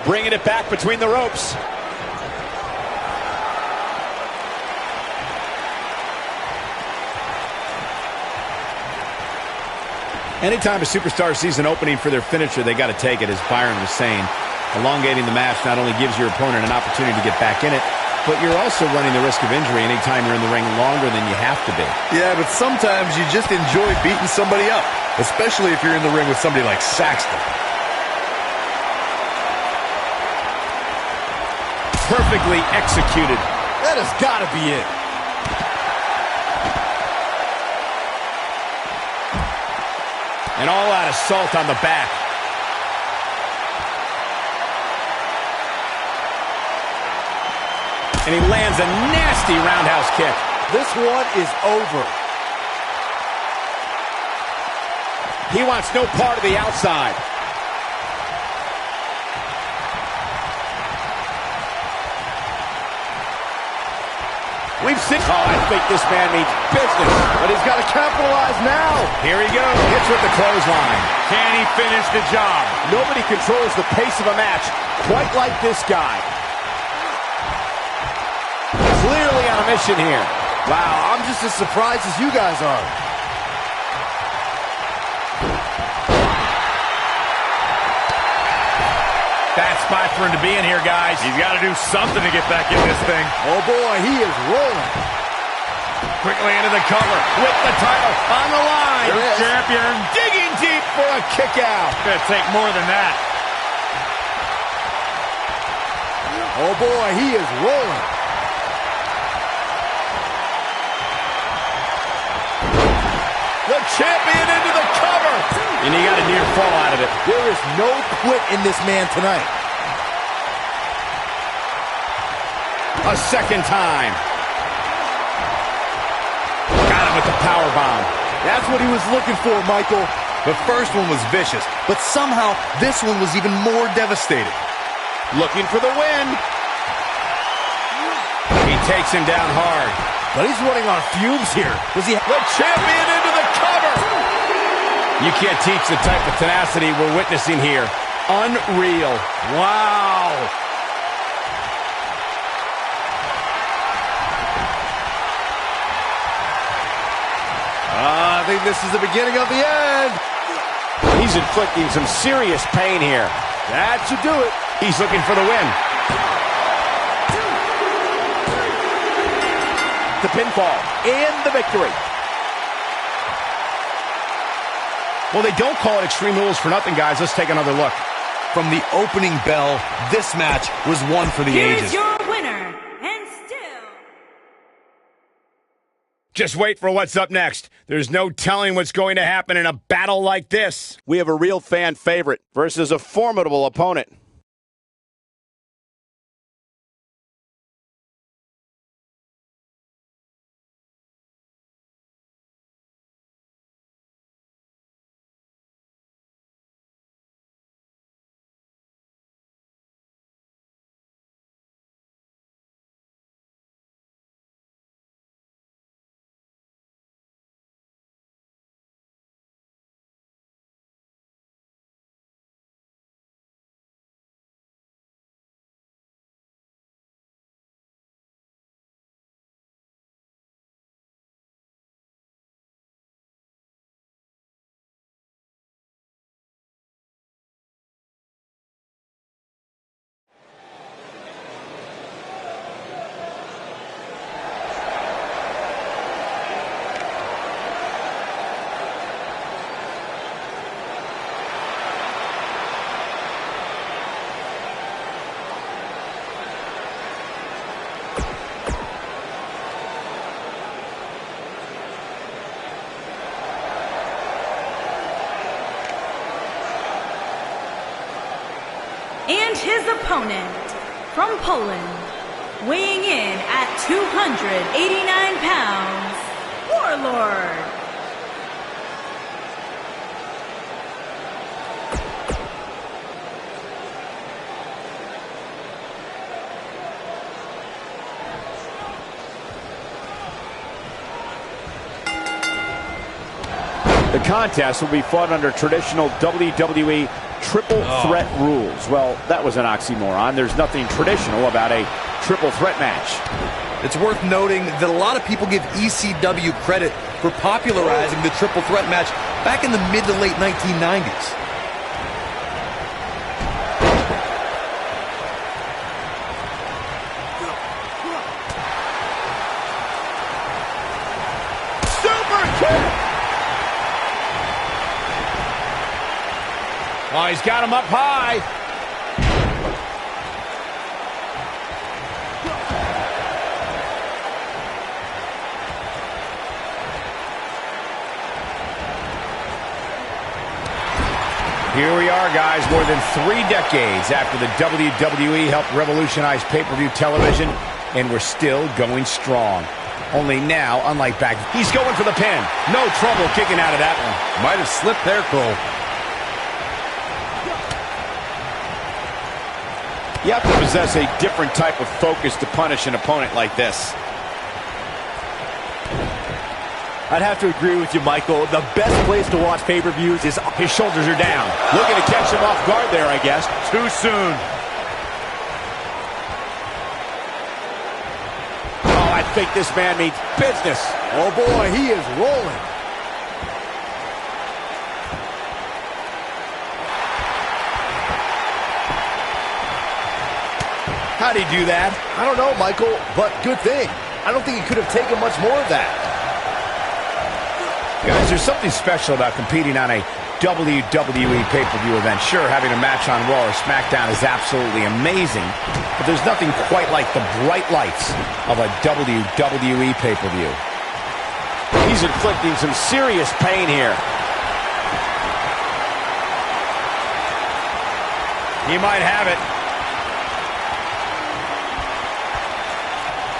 Bringing it back between the ropes. Anytime a superstar sees an opening for their finisher, they got to take it, as Byron was saying. Elongating the match not only gives your opponent an opportunity to get back in it, but you're also running the risk of injury anytime you're in the ring longer than you have to be. Yeah, but sometimes you just enjoy beating somebody up, especially if you're in the ring with somebody like Saxton. Perfectly executed. That has got to be it. An all-out assault on the back. And he lands a nasty roundhouse kick. This one is over. He wants no part of the outside. We've seen... Oh, I think this man means business. But he's got to capitalize now. Here he goes. Hits with the clothesline. Can he finish the job? Nobody controls the pace of a match quite like this guy. Clearly on a mission here. Wow, I'm just as surprised as you guys are. Bad spot for him to be in here, guys. He's got to do something to get back in this thing. Oh boy, he is rolling. Quickly into the cover with the title on the line. There it is. Champion digging deep for a kick out. Gonna take more than that. Oh boy, he is rolling. The champion into the cover. And he got a near fall out of it. There is no quit in this man tonight. A second time. Got him with the power bomb. That's what he was looking for, Michael. The first one was vicious, but somehow this one was even more devastating. Looking for the win. He takes him down hard. But he's running on fumes here. Does he? The champion into the cover. You can't teach the type of tenacity we're witnessing here. Unreal. Wow. I think this is the beginning of the end. He's inflicting some serious pain here. That should do it. He's looking for the win. The pinfall and the victory. Well, they don't call it Extreme Rules for nothing, guys. Let's take another look. From the opening bell, this match was one for the Here's ages. your winner, and still... Just wait for what's up next. There's no telling what's going to happen in a battle like this. We have a real fan favorite versus a formidable opponent. And his opponent, from Poland, weighing in at 289 pounds, Warlord. The contest will be fought under traditional WWE triple threat rules. Well, that was an oxymoron. There's nothing traditional about a triple threat match. It's worth noting that a lot of people give ECW credit for popularizing the triple threat match back in the mid to late 1990s. Oh, he's got him up high. Here we are, guys, more than 3 decades after the WWE helped revolutionize pay-per-view television, and we're still going strong. Only now, unlike back, he's going for the pin. No trouble kicking out of that one. Might have slipped there, Cole. You have to possess a different type of focus to punish an opponent like this. I'd have to agree with you, Michael. The best place to watch pay-per-views is... His shoulders are down. Looking to catch him off guard there, I guess. Too soon. Oh, I think this man means business. Oh, boy, he is rolling. How'd he do that? I don't know, Michael, but good thing. I don't think he could have taken much more of that. Guys, there's something special about competing on a WWE pay-per-view event. Sure, having a match on Raw or SmackDown is absolutely amazing, but there's nothing quite like the bright lights of a WWE pay-per-view. He's inflicting some serious pain here. He might have it.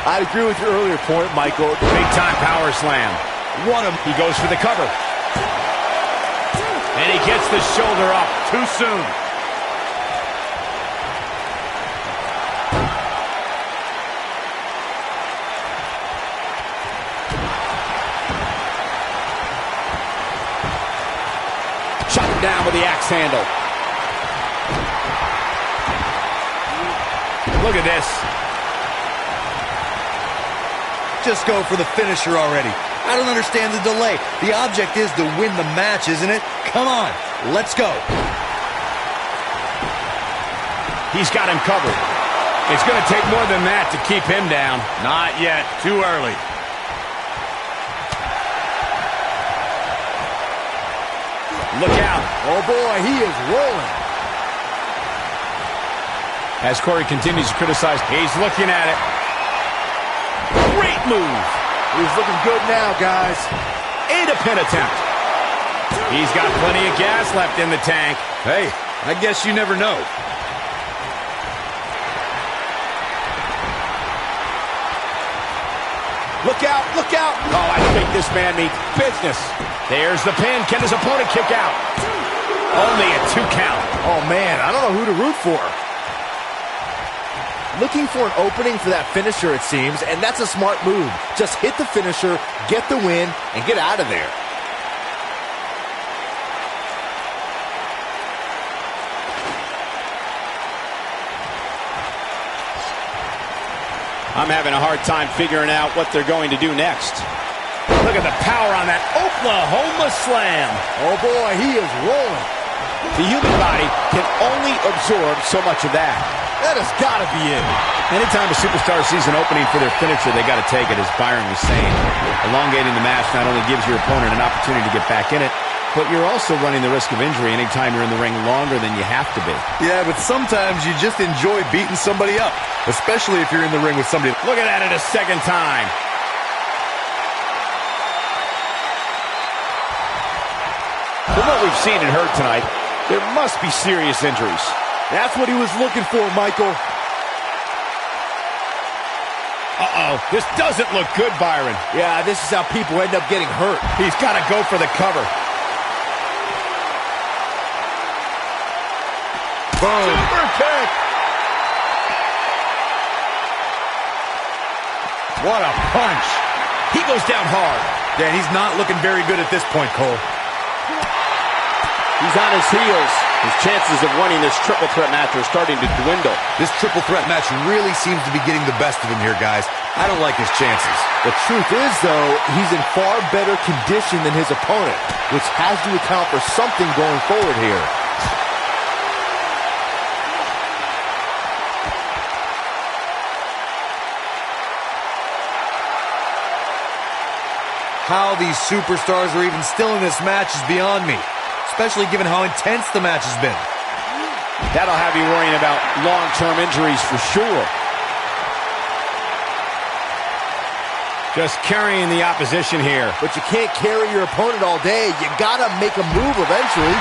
I'd agree with your earlier point, Michael. Big-time power slam. One of them. He goes for the cover. And he gets the shoulder up too soon. Shot him down with the axe handle. Look at this. Just go for the finisher already. I don't understand the delay. The object is to win the match, isn't it? Come on, let's go. He's got him covered. It's going to take more than that to keep him down. Not yet. Too early. Look out. Oh, boy, he is rolling. As Corey continues to criticize, he's looking at it. Great move. He's looking good now, guys. And a pin attempt. He's got plenty of gas left in the tank. Hey, I guess you never know. Look out, look out. Oh, I think this man means business. There's the pin. Can his opponent kick out? Only a 2 count. Oh, man, I don't know who to root for. Looking for an opening for that finisher, it seems, and that's a smart move. Just hit the finisher, get the win, and get out of there. I'm having a hard time figuring out what they're going to do next. Look at the power on that Oklahoma slam. Oh, boy, he is rolling. The human body can only absorb so much of that. That has got to be it. Anytime a superstar sees an opening for their finisher, they got to take it, as Byron was saying. Elongating the match not only gives your opponent an opportunity to get back in it, but you're also running the risk of injury anytime you're in the ring longer than you have to be. Yeah, but sometimes you just enjoy beating somebody up, especially if you're in the ring with somebody. Look at that a second time. From what we've seen and heard tonight, there must be serious injuries. That's what he was looking for, Michael. Uh-oh, this doesn't look good, Byron. Yeah, this is how people end up getting hurt. He's got to go for the cover. Boom. Super kick. What a punch. He goes down hard. Yeah, he's not looking very good at this point, Cole. He's on his heels. His chances of winning this triple threat match are starting to dwindle. This triple threat match really seems to be getting the best of him here, guys. I don't like his chances. The truth is, though, he's in far better condition than his opponent, which has to account for something going forward here. How these superstars are even still in this match is beyond me, especially given how intense the match has been. That'll have you worrying about long-term injuries for sure. Just carrying the opposition here. But you can't carry your opponent all day. You gotta make a move eventually.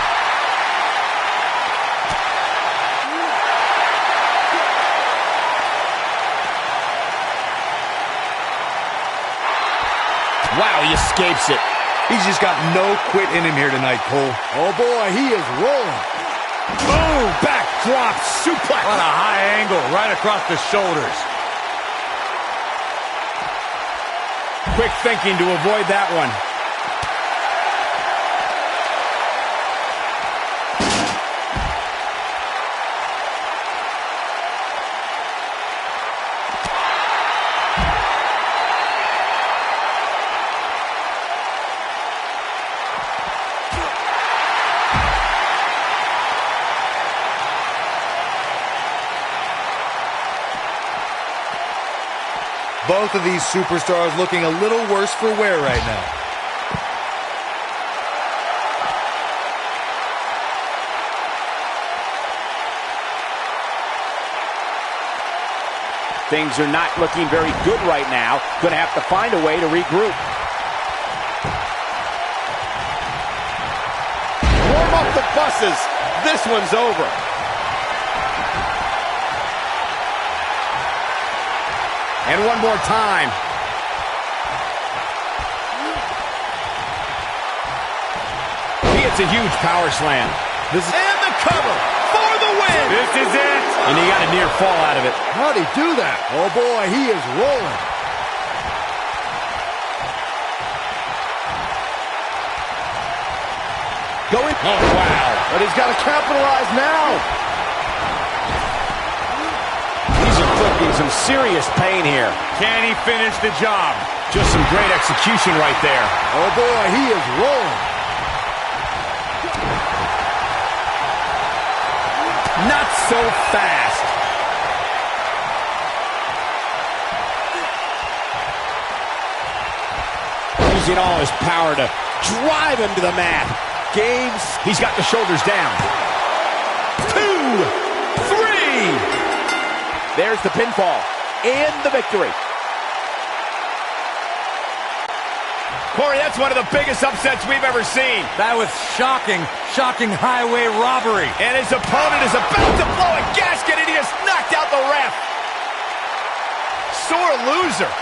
Wow, he escapes it. He's just got no quit in him here tonight, Cole. Oh boy, he is rolling. Boom, backdrop suplex. On a high angle, right across the shoulders. Quick thinking to avoid that one. Both of these superstars looking a little worse for wear right now. Things are not looking very good right now. Going to have to find a way to regroup. Warm up the buses. This one's over. And one more time. He hits a huge power slam. And the cover for the win. This is it. And he got a near fall out of it. How'd he do that? Oh boy, he is rolling. Going. Oh, wow. But he's got to capitalize now. Inflicting some serious pain here. Can he finish the job? Just some great execution right there. Oh boy, he is rolling. Not so fast. Using all his power to drive him to the mat. Games. He's got the shoulders down. 2, 3. There's the pinfall and the victory. Corey, that's one of the biggest upsets we've ever seen. That was shocking highway robbery. And his opponent is about to blow a gasket, and he has knocked out the ref. Sore loser.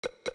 you